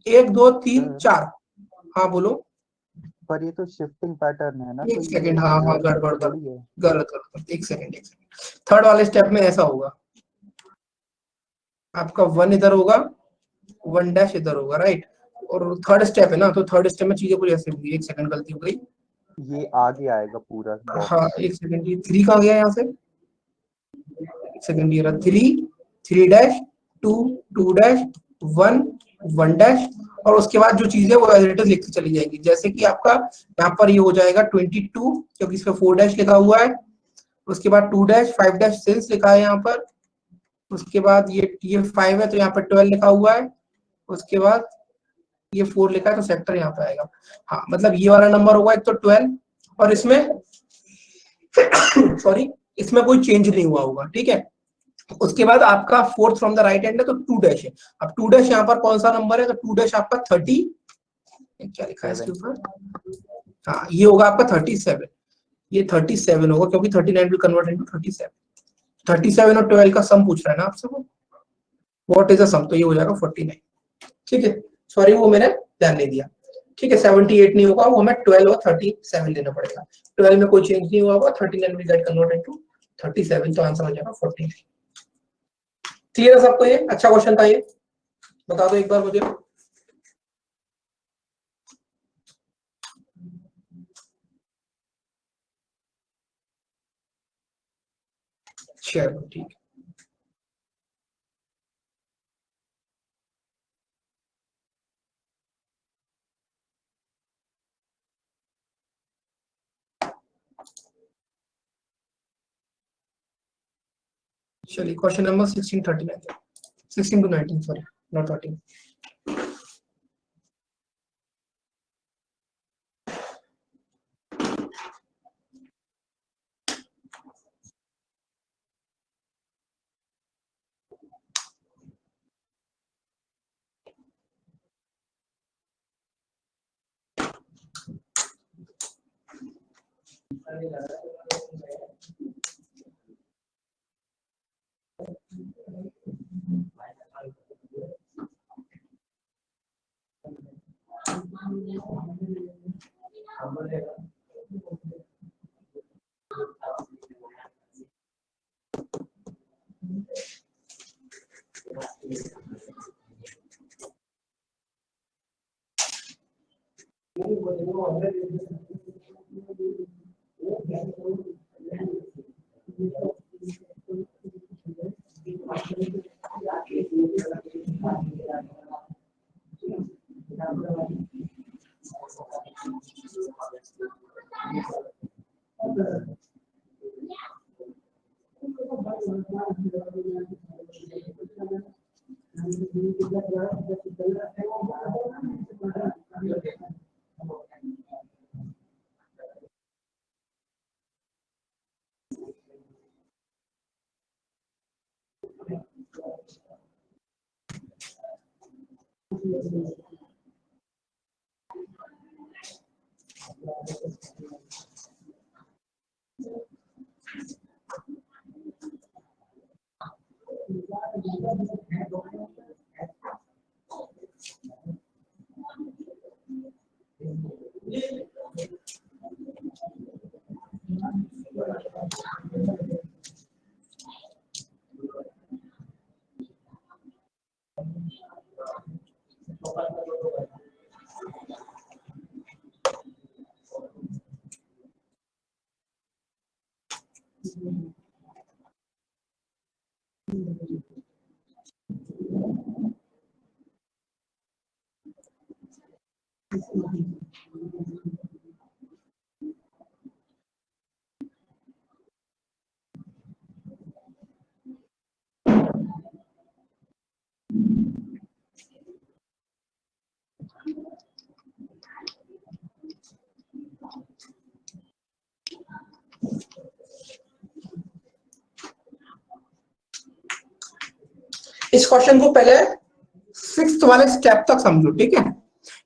1 2 3 4। हाँ बोलो। पर ये तो शिफ्टिंग पैटर्न है ना, एक तो सेकंड, ये हाँ हाँ, रिवर्स गड़बड़ थोड़ी है। गलत गलत, एक सेकंड एक सेकंड। थर्ड वाले स्टेप में ऐसा होगा, आपका 1 इधर होगा, 1 डैश इधर होगा, राइट। और थर्ड स्टेप है ना, तो थर्ड स्टेप में चीजें पूरी ऐसे होंगी। एक सेकंड, गलती हो गई। ये आगे आएगा पूरा बॉक्स। हाँ एक सेकंड, ये 3 कहाँ गया यहाँ से? एक सेकंड, ये रहा 3, 3 डैश 2, 2 डैश 1, 1 डैश, और उसके बाद जो चीजें वो एज इट इज लिखती चली जाएंगी। जैसे कि आपका यहाँ पर ये हो जाएगा 22, क्योंकि इसमें 4 डैश लिखा हुआ है। उसके बाद 2 डैश 5 डैश सिंस लिखा है यहाँ पर। उसके बाद ये 5 है तो यहाँ पर 12 लिखा हुआ है। उसके बाद ये 4 लिखा है तो सेक्टर यहाँ पे आएगा। हाँ मतलब ये वाला नंबर होगा एक तो 12, और इसमें सॉरी इसमें कोई चेंज नहीं हुआ होगा, ठीक है। उसके बाद आपका fourth from the right hand है तो 2 डैश है। अब 2 डैश यहाँ पर कौन सा नंबर है? तो 2 डैश आपका 30, क्या लिखा है इसके ऊपर? हाँ ये होगा आपका 37। ये 37 होगा, क्योंकि 39 विल कन्वर्ट इनटू 37। 37 और 12 का सम पूछ रहा है ना आपसे वो, व्हाट इज द सम, तो ये हो जाएगा 49, ठीक है। सॉरी वो मैंने ध्यान नहीं दिया, ठीक है। 78 नहीं होगा, वो हमें 12 और 37 लेना पड़ेगा। 12 में कोई चेंज नहीं हुआ होगा, 39 विल गेट कन्वर्ट इनटू 37, तो आंसर हो जाएगा 49। क्लियर है सबको? ये अच्छा क्वेश्चन था, ये बता दो एक बार मुझे। चलो ठीक है। चलिए question number 1639, 16 to 19, sorry not 13। इस क्वेश्चन को पहले 6th वाले स्टेप तक समझो, ठीक है,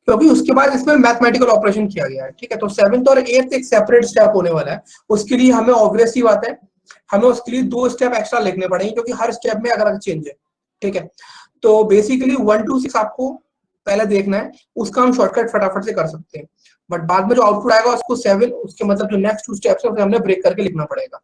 क्योंकि उसके बाद इसमें मैथमेटिकल ऑपरेशन किया गया है, ठीक है। तो 7th और 8th एक सेपरेट स्टेप होने वाला है। उसके लिए हमें ऑब्वियस सी बात है, हमें उसके लिए 2 स्टेप एक्स्ट्रा लिखने पड़ेंगे, क्योंकि हर स्टेप में अलग अलग चेंज है, ठीक है। तो बेसिकली 1 to 6 आपको पहले देखना है, उसका हम शॉर्टकट फटाफट से कर सकते हैं, बट बाद में जो आउटपुट आएगा उसको 7, उसके मतलब जो नेक्स्ट 2 स्टेप्स है उसे हमने ब्रेक करके लिखना पड़ेगा।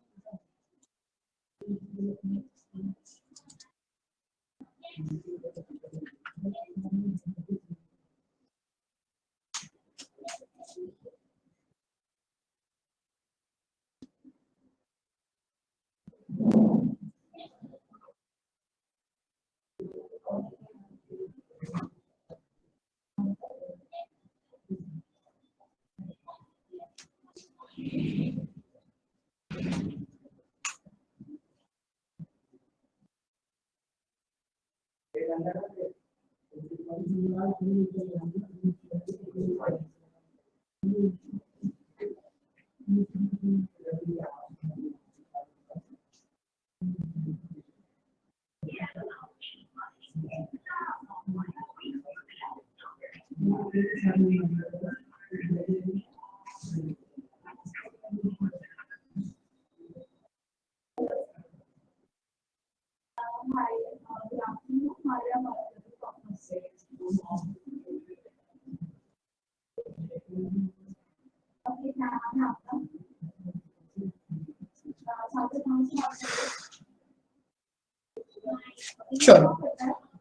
चलो,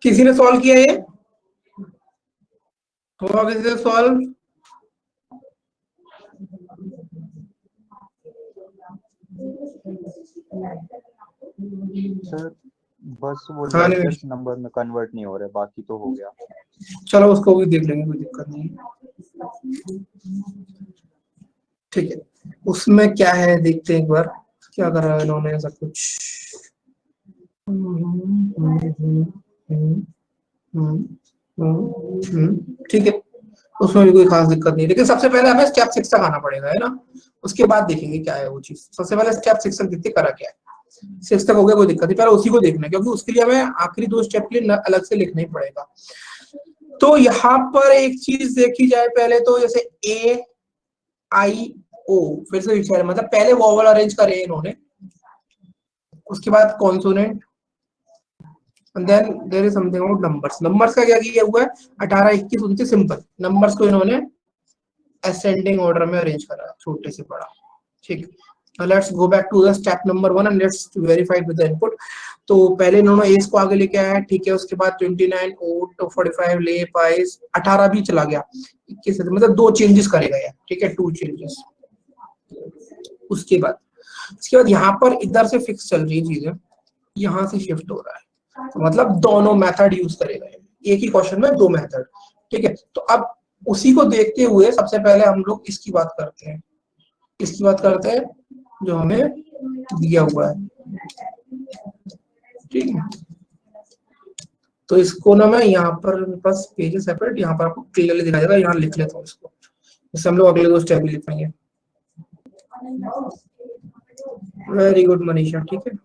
किसी ने सॉल्व किया ये? हुआ किसी से सॉल्व? सर बस वो हाँ, लार्जेस्ट नंबर में कन्वर्ट नहीं हो रहा, बाकी तो हो गया। चलो उसको भी देख लेंगे, कोई दिक्कत नहीं है, ठीक है। उसमें क्या है देखते हैं एक बार, क्या करा इन्होंने ऐसा कुछ। ठीक है, उसमें भी कोई खास दिक्कत नहीं, लेकिन सबसे पहले हमें स्टेप 6 तक आना पड़ेगा, है ना। उसके बाद देखेंगे क्या है वो चीज। सबसे पहले स्टेप 6 तक देखते करा क्या है। 6 तक हो गया, कोई दिक्कत नहीं, पहले उसी को देखना है, क्योंकि उसके लिए हमें आखिरी 2 स्टेप के लिए अलग से लिखना ही पड़ेगा। तो यहाँ पर एक चीज देखी जाए पहले, तो जैसे ए आई ओ फिर से विचार, मतलब पहले वोवल अरेंज करे इन्होंने, उसके बाद consonant, and then there is something about numbers। Numbers का क्या किया हुआ है, 18, 21, 29 सिंपल नंबर्स को इन्होंने असेंडिंग ऑर्डर में अरेंज करा, छोटे से बड़ा, ठीक। Now let's go back to the step number 1 and let's verify with the input। तो पहले इन्होंने एस को आगे लेके आया, ठीक है। उसके बाद 29 ओट 45 ले पाइस 18 भी चला गया, 21 मतलब 2 चेंजेस करेगा यार, ठीक है, 2 चेंजेस। उसके बाद यहाँ पर इधर से फिक्स चल रही है चीजें, यहाँ से शिफ्ट हो रहा है, तो मतलब दोनों मेथड यूज करेगा, एक ही क्वेश्चन में दो मेथड। ठीक है, तो अब उसी को देखते हुए सबसे पहले हम लोग इसकी बात करते हैं, इसकी बात करते हैं जो हमें दिया हुआ है। ठीक है, तो इसको ना मैं यहाँ पर बस पेजेस सेपरेट, यहाँ पर आपको क्लियरली दिखाई देगा, यहाँ लिख लेता हूँ इसको, इससे हम लोग अगले दो स्टेप भी लिख पाएंगे। Very good Manisha. ठीक है,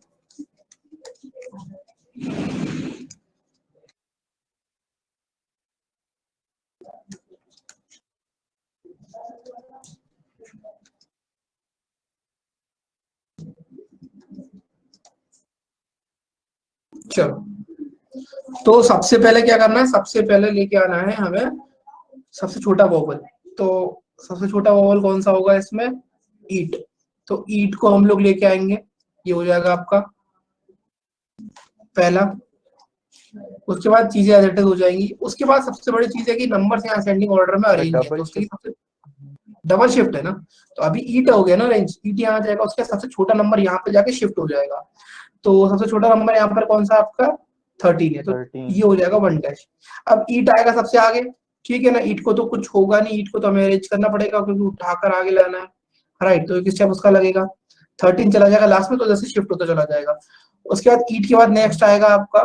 चलो तो सबसे पहले क्या करना है, सबसे पहले लेके आना है हमें सबसे छोटा वोवल। तो सबसे छोटा वोवल कौन सा होगा इसमें, ईट। तो ईट को हम लोग लेके आएंगे, ये हो जाएगा आपका पहला। उसके बाद चीजें एज इट इज हो जाएंगी। उसके बाद सबसे बड़ी चीज है कि नंबर यहाँ असेंडिंग ऑर्डर में अरेंज है, तो उसके सबसे डबल शिफ्ट है ना, तो अभी ईट हो गया ना रेंज, ईट यहाँ जाएगा, उसका सबसे छोटा नंबर यहाँ पे जाके शिफ्ट हो जाएगा। तो सबसे छोटा नंबर यहाँ पर कौन सा आपका 13 है, तो 13। ये हो जाएगा 1 डैश। अब ईट आएगा सबसे आगे, ठीक है ना, ईट को तो कुछ होगा नहीं, ईट को तो हमें अरेंज करना पड़ेगा क्योंकि उठाकर आगे लाना है, राइट, तो एक स्टेप उसका लगेगा। 13 चला जाएगा लास्ट में, तो जैसे शिफ्ट होता चला जाएगा। उसके बाद ईट के बाद नेक्स्ट आएगा आपका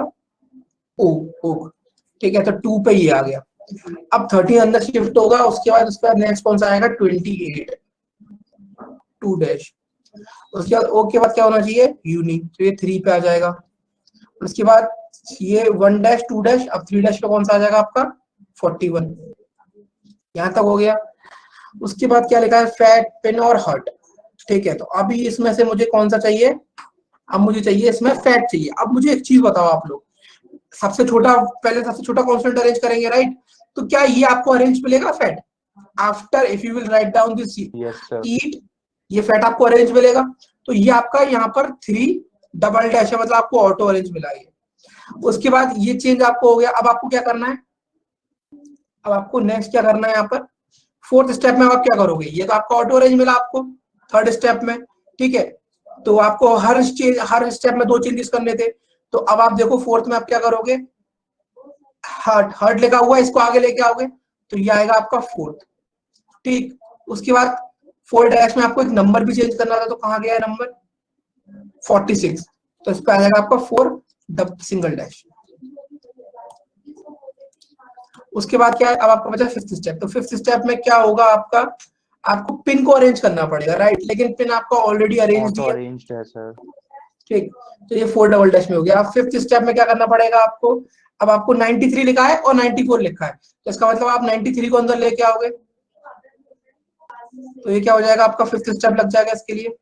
ओ, ओक, ठीक है, तो 2 पे ये आ गया। अब 13 अंदर शिफ्ट होगा, उसके बाद नेक्स्ट कौन सा आएगा 28, 2 डैश। उसके बाद ओ के बाद क्या होना चाहिए, यूनी, तो ये 3 पे आ जाएगा। उसके बाद ये 1 डैश 2 डैश, अब 3 डैश पे कौन सा आ जाएगा आपका 41, यहां तक हो गया। उसके बाद क्या लिखा है, फैट, पिन और हर्ट। ठीक है, तो अभी इसमें से मुझे कौन सा चाहिए, अब मुझे चाहिए इसमें फैट चाहिए। अब मुझे एक चीज बताओ आप लोग, सबसे छोटा, पहले सबसे छोटा कॉन्स्टेंट अरेंज करेंगे, राइट, तो क्या ये आपको अरेंज मिलेगा fat, after if you will write down this eat, ये फैट आपको अरेंज मिलेगा। तो ये आपका यहाँ पर 3 डबल डैश है, मतलब आपको ऑटो अरेंज मिला है। उसके बाद ये चेंज आपको हो गया। अब आपको क्या करना है, अब आपको नेक्स्ट क्या करना है, यहाँ पर फोर्थ स्टेप में आप क्या करोगे, ये तो आपका ऑटो अरेंज मिला आपको थर्ड स्टेप में, ठीक है, तो आपको हर स्टेप में 2 चेंजेस करने थे। तो अब आप देखो फोर्थ में आप क्या करोगे, हर्ट, हर्ट लिखा हुआ है, इसको आगे लेके आओगे, तो ये आएगा आपका 4th। ठीक, उसके बाद 4 डैश में आपको एक नंबर भी चेंज करना था, तो कहाँ गया है नंबर 46, तो इस पे आ जाएगा आपका 4 सिंगल डैश। उसके बाद क्या है, अब आपका बचा 5th स्टेप। तो 5th स्टेप में क्या होगा आपका, आपको पिन को अरेंज करना पड़ेगा, राइट, लेकिन पिन आपका ऑलरेडी अरेंज्ड है सर। ठीक, तो ये 4 डबल डैश में हो गया। अब 5th स्टेप में क्या करना पड़ेगा आपको, अब आपको 93 लिखा है और 94 लिखा है, तो इसका मतलब आप 93 को अंदर लेके आओगे, तो ये क्या हो जाएगा आपका 5th स्टेप लग जाएगा इसके लिए।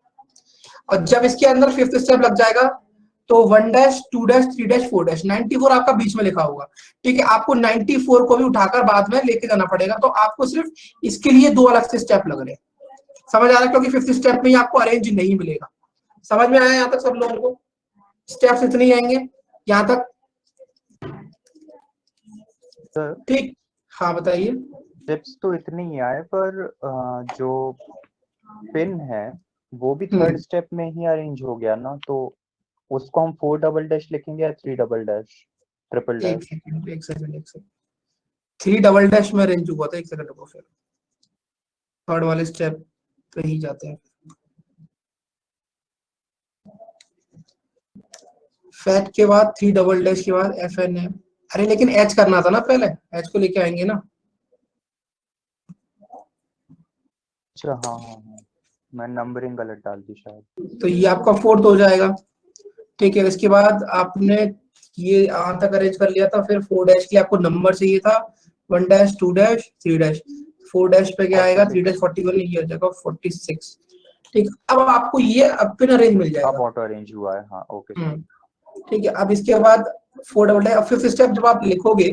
और जब इसके अंदर 5th स्टेप लग जाएगा, तो 1 डैश 2 डैश 3 डैश 4 डैश, 94 आपका बीच में लिखा होगा, ठीक है, आपको 94 को भी उठाकर बाद में लेके जाना पड़ेगा। तो आपको सिर्फ इसके लिए 2 अलग से स्टेप लग रहे हैं, समझ आ रहा है, क्योंकि 5th स्टेप में आपको अरेंज नहीं मिलेगा। समझ में आया यहाँ तक सब लोगों को, स्टेप्स इतने ही आएंगे यहाँ तक, ठीक, हाँ बताइए। स्टेप्स तो इतने ही आए, पर जो पिन है वो भी थर्ड स्टेप में ही अरेंज हो गया ना, तो उसको हम 4 डबल डैश लिखेंगे या 3 डबल डैश, ट्रिपल डैश? एक सेकंड 3 डबल डैश में अरेंज हुआ था, एक सेकंड रुको, फिर थर्ड वाले स्टेप पे ही जाते हैं। फैट के बाद 3 डबल डैश के बाद एफ एन एम, अरे लेकिन एच करना था ना, पहले एच को लेके आएंगे ना। अच्छा हाँ हाँ हाँ, मैं नंबरिंग गलत डाल दी शायद। तो ये आपका 4th हो जाएगा, ठीक है। इसके बाद आपने ये यहाँ तक अरेंज कर लिया था, फिर 4 डैश के लिए आपको नंबर चाहिए था, 1 डैश 2 डैश 3 डैश, 4 डैश पे क्या आएगा 3 डैश 41, ये हो जाएगा 46, ठीक। अब आपको ये अब पिन अरेंज मिल जाएगा, अब ऑटो अरेंज हुआ है, हाँ ओके ठीक है। अब इसके बाद 4 डबल डैश, अब 5th स्टेप जब आप लिखोगे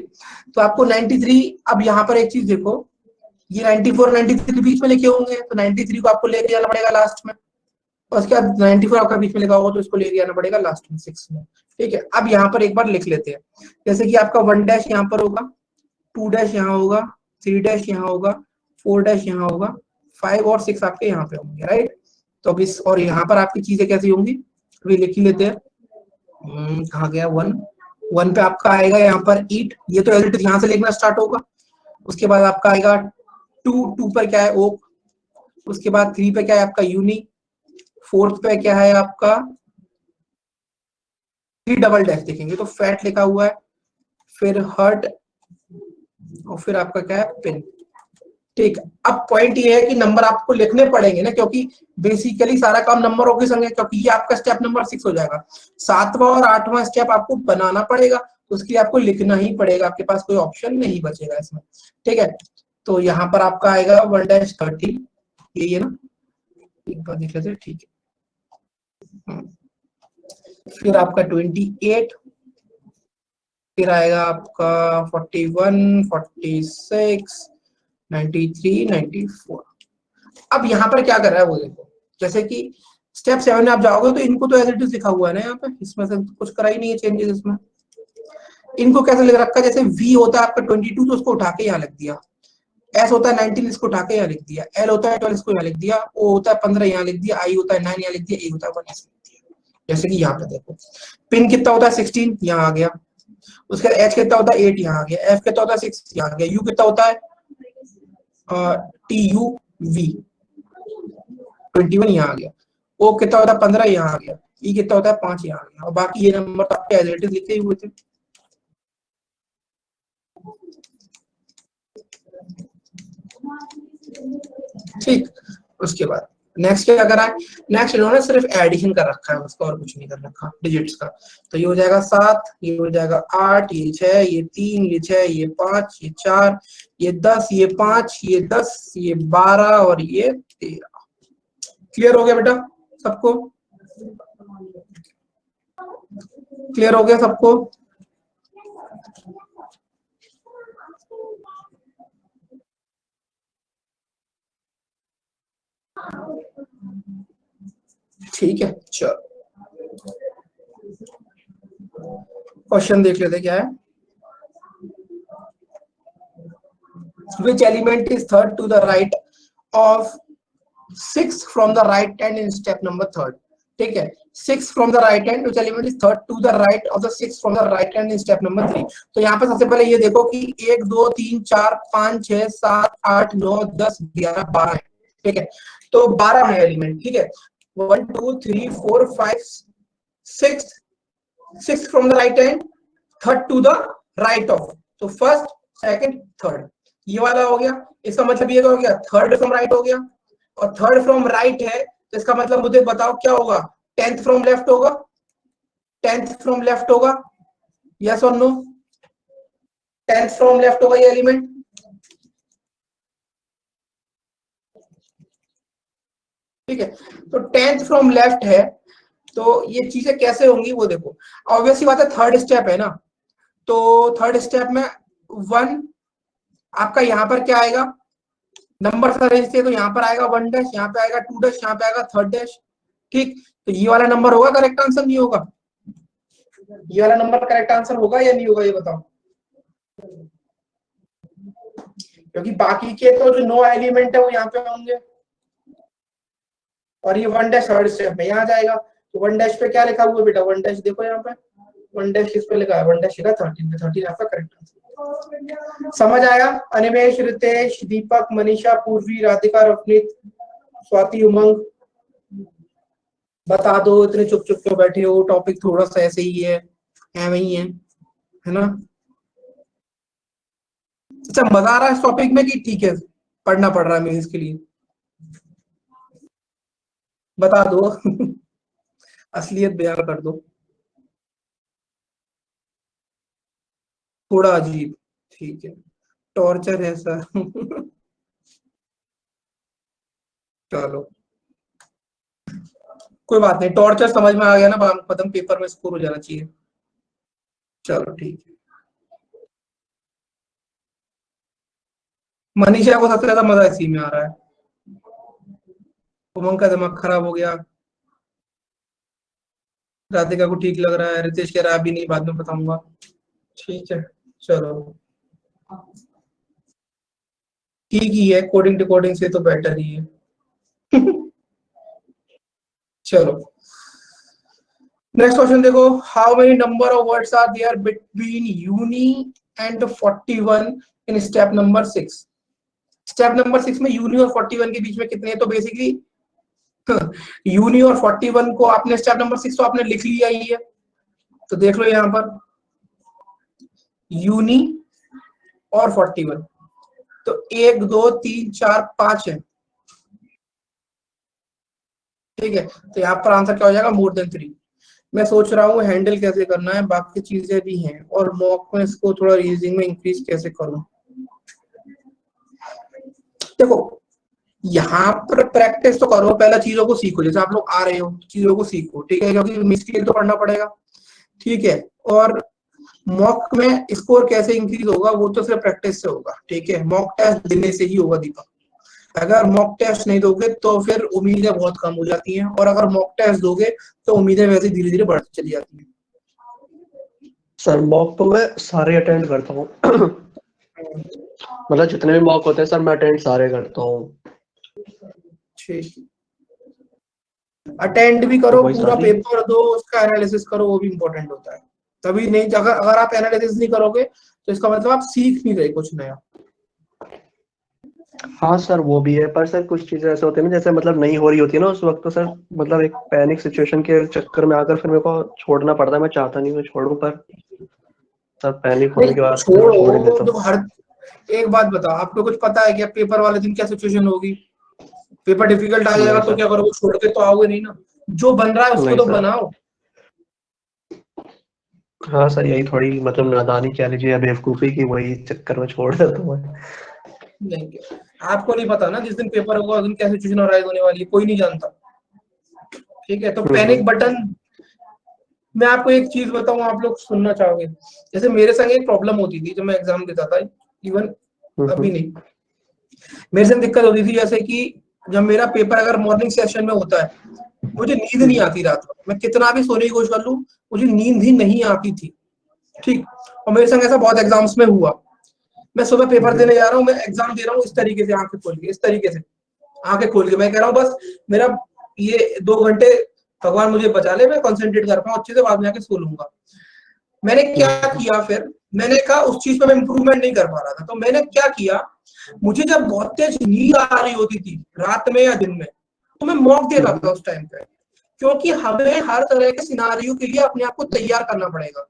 तो आपको 93, अब यहाँ पर एक चीज देखो, ये 94 93 बीच में लिखे होंगे, तो 93 को आपको लेके जाना पड़ेगा लास्ट में, और उसके बाद 94 आपका बीच में लिखा होगा, तो इसको लेके जाना पड़ेगा लास्ट में 6 में, ठीक है। अब यहाँ पर एक बार लिख लेते हैं, जैसे कि आपका 1 डैश यहाँ पर होगा, 2 डैश यहाँ होगा, 3 डैश यहाँ होगा, 4 डैश यहाँ होगा, 5 और 6 आपके यहाँ पे होंगे, राइट। तो अब इस, और यहाँ पर आपकी चीजें कैसी होंगी, अभी लिख ही लेते हैं। कहाँ गया 1, 1 पे आपका आएगा यहाँ पर ईट, ये तो एज यहाँ से लिखना स्टार्ट होगा। उसके बाद आपका आएगा 2 पर क्या है ओक, उसके बाद 3 पे क्या है आपका यूनी, 4th पे क्या है आपका 3 डबल डैश देखेंगे तो फैट लिखा हुआ है, फिर हर्ट और फिर आपका क्या है पिन। ठीक, अब पॉइंट ये है कि नंबर आपको लिखने पड़ेंगे ना, क्योंकि बेसिकली सारा काम नंबरों के संग है, क्योंकि ये आपका स्टेप नंबर 6 हो जाएगा। 7वां और 8वां स्टेप आपको बनाना पड़ेगा, तो उसके लिए आपको लिखना ही पड़ेगा, आपके पास कोई ऑप्शन नहीं बचेगा इसमें। ठीक है, तो यहाँ पर आपका आएगा 1-30, यही है ना, एक बार देख लेते हैं। ठीक है, फिर आपका 28, फिर आएगा आपका 41, 46, 93, 94। अब यहाँ पर क्या कर रहा है वो देखो, जैसे कि स्टेप 7 में आप जाओगे तो इनको तो एज इट इज लिखा हुआ है ना यहाँ पे, इसमें से कुछ करा ही नहीं है चेंजेस इसमें। इनको कैसे लिख रखा है, जैसे V होता है आपका 22 तो उसको उठा के यहाँ लिख दिया, S होता है 19 इसको उठा के यहाँ लिख दिया, L होता है 12 इसको यहाँ लिख दिया, O होता है 15 यहाँ लिख दिया, I होता है 9 यहाँ लिख दिया, A होता है 1 ऐसे लिख दिया। जैसे कि यहाँ पे देखो पिन कितना होता है 16 यहाँ आ गया, उसके बाद H कितना होता है 8 यहाँ आ गया, F कितना होता है 6 यहाँ आ गया, U कितना होता है TUV 21 यहाँ आ गया, O कितना होता है 15 यहाँ आ गया, E कितना होता है 5 यहाँ आ गया, और बाकी ये नंबर तो आपके एज इट इज लिखे हुए थे। ठीक, उसके बाद नेक्स्ट क्या करा है, नेक्स्ट इन्होंने सिर्फ एडिशन कर रखा है उसका, और कुछ नहीं कर रखा डिजिट्स का। तो ये हो जाएगा 7, ये हो जाएगा 8, ये 6, ये 3, ये 6, ये 5, ये 4, ये 10, ये 5, ये 10, ये 12 और ये 13। क्लियर हो गया बेटा सबको? क्लियर हो गया सबको? ठीक है, चलो क्वेश्चन देख लेते क्या है। Which element is third to the right of 6 from the right hand in step number 3rd? ठीक है, 6 from the right hand, which element is third to the right of the 6 from the right hand in step number 3? तो यहाँ पे सबसे पहले ये देखो कि 1 2 3 4 5 6 7 8 9 10 11 12 है। ठीक है, तो 12 है एलिमेंट। ठीक है, 1 2 3 4 5 6 from the right hand, third to the right of, तो फर्स्ट सेकंड थर्ड, ये वाला हो गया। इसका मतलब ये हो गया थर्ड फ्रॉम राइट हो गया, और थर्ड फ्रॉम राइट है तो इसका मतलब मुझे बताओ क्या होगा, 10th फ्रॉम लेफ्ट होगा, 10th फ्रॉम लेफ्ट होगा, यस और नो? 10th फ्रॉम लेफ्ट होगा ये एलिमेंट। ठीक है, तो 10th फ्रॉम लेफ्ट है, तो ये चीजें कैसे होंगी वो देखो। ऑब्वियसली बात है थर्ड स्टेप है ना, तो थर्ड स्टेप में 1 आपका यहाँ पर क्या आएगा, नंबर अरेंज थे तो यहाँ पर आएगा 1 डैश, यहाँ पे आएगा 2 डैश, यहाँ पे आएगा 3rd डैश। ठीक, तो ये वाला नंबर होगा करेक्ट आंसर, नहीं होगा? ये वाला नंबर करेक्ट आंसर होगा या नहीं होगा ये बताओ, क्योंकि बाकी के तो जो 9 एलिमेंट है वो यहाँ पे होंगे, और ये 1 डैश थर्ड स्टेप में यहाँ जाएगा। तो 1 डैश पे क्या लिखा हुआ है बेटा, 1 डैश देखो यहाँ पे, 1 डैश किस पे लिखा है, 1 डैश लिखा 13 पे, 13 आपका करेक्ट आंसर। समझ आया? अनिमेश, रितेश, दीपक, मनीषा, पूर्वी, राधिका, रफनीत, स्वाति, उमंग, बता दो, इतने चुप चुप क्यों बैठे हो? टॉपिक थोड़ा सा ऐसे ही है ना? अच्छा, मजा आ रहा है इस टॉपिक में कि ठीक है पढ़ना पड़ रहा है मेरे इसके लिए? बता दो असलियत बयान कर दो। थोड़ा अजीब, ठीक है, टॉर्चर है सर चलो कोई बात नहीं, टॉर्चर समझ में आ गया ना, पदम पेपर में स्कोर हो जाना चाहिए। चलो ठीक है, मनीषा को सबसे ज्यादा मजा इसी में आ रहा है, उमंग का दिमाग खराब हो गया, राधिका को ठीक लग रहा है, रितेश कह रहा है अभी नहीं बाद में बताऊंगा। ठीक है, चलो ठीक ही है, कोडिंग डिकोडिंग से तो बेटर ही है चलो नेक्स्ट क्वेश्चन देखो, how many number of words are there between uni and 41 in step number 6। Step number 6 में यूनी और 41 के बीच में कितने हैं? तो बेसिकली यूनी और 41 को आपने स्टेप नंबर 6 तो आपने लिख लिया ही है, तो देख लो यहां पर यूनी और 41, तो 1 2 3 4 5 है, ठीक है। तो यहाँ पर आंसर क्या हो जाएगा? More than 3। मैं सोच रहा हूँ हैंडल कैसे करना है, बाकी चीजें भी हैं, और मॉक में इसको थोड़ा रीजनिंग में इंक्रीज कैसे करूं। देखो यहाँ पर प्रैक्टिस तो करो, पहला चीजों को सीखो, जैसे आप लोग आ रहे हो चीजों को सीखो, ठीक है, क्योंकि मिस के लिए तो पढ़ना पड़ेगा, ठीक है। और मॉक में स्कोर कैसे इंक्रीज होगा वो तो सिर्फ प्रैक्टिस से होगा, ठीक है, मॉक टेस्ट देने से ही होगा दीपक। अगर मॉक टेस्ट नहीं दोगे तो फिर उम्मीदें बहुत कम हो जाती हैं, और अगर मॉक टेस्ट दोगे तो उम्मीदें वैसे धीरे धीरे बढ़ती चली जाती हैं। सर मॉक तो मैं सारे अटेंड करता हूँ मतलब जितने भी मॉक होते हैं सर मैं अटेंड सारे करता हूँ। ठीक, अटेंड भी करो, वही पूरा सारी पेपर दो, उसका एनालिसिस करो, वो भी इंपॉर्टेंट होता है। तभी नहीं, अगर आप एनालिसिस नहीं करोगे तो इसका मतलब आप सीख नहीं रहे कुछ नया। हाँ सर वो भी है, पर सर कुछ चीजें ऐसे होती है ना, जैसे मतलब नहीं हो रही होती है ना उस वक्त, तो सर मतलब एक पैनिक सिचुएशन के चक्कर में आकर फिर मेरे को छोड़ना पड़ता है। मैं चाहता नहीं मैं छोड़ूं, पर सर पैनिक होने के बाद फिर मैं छोड़ ही देता छोड़ो, हूँ। हर एक बात बताओ, आपको कुछ पता है क्या पेपर वाले दिन क्या सिचुएशन होगी? पेपर डिफिकल्ट आ जाएगा नहीं तो सर, क्या करोगे? छोड़ के तो आओगे नहीं ना, जो बन रहा है उसको नहीं तो सर। बनाओ। हाँ सर यही थोड़ी मतलब नादानी कह लीजिए या बेवकूफी की, वही चक्कर में छोड़ देता हूँ मैं। नहीं, आपको नहीं पता ना जिस दिन पेपर होगा उस दिन क्या सिचुएशन अराइज होने वाली है, कोई नहीं जानता, ठीक है। तो पैनिक बटन, मैं आपको एक चीज बताऊं, आप लोग सुनना चाहोगे। जैसे मेरे संग एक प्रॉब्लम होती थी जब मैं एग्जाम देता था, इवन अभी नहीं, मेरे संग दिक्कत होती थी, जैसे कि जब मेरा पेपर अगर मॉर्निंग सेशन में होता है, मुझे नींद नहीं आती रात में, मैं कितना भी सोने की कोशिश कर लूं मुझे नींद ही नहीं आती थी, ठीक। और मेरे संग ऐसा बहुत एग्जाम्स में हुआ, मैं सुबह पेपर देने जा रहा हूँ, मैं एग्जाम दे रहा हूँ इस तरीके से, आंखें खोल के, इस तरीके से आंखें खोल के, मैं कह रहा हूँ बस मेरा ये 2 घंटे भगवान मुझे बचा ले, मैं कंसंट्रेट कर पाऊँ अच्छे से, बाद में आके सो लूंगा। मैंने क्या किया फिर, मैंने कहा उस चीज पे मैं इंप्रूवमेंट नहीं कर पा रहा था, तो मैंने क्या किया, मुझे जब बहुत तेज नींद आ रही होती थी रात में या दिन में, तो मैं मॉक देता था उस टाइम पे, क्योंकि हमें हर तरह के सिनारियो के लिए अपने आप को तैयार करना पड़ेगा।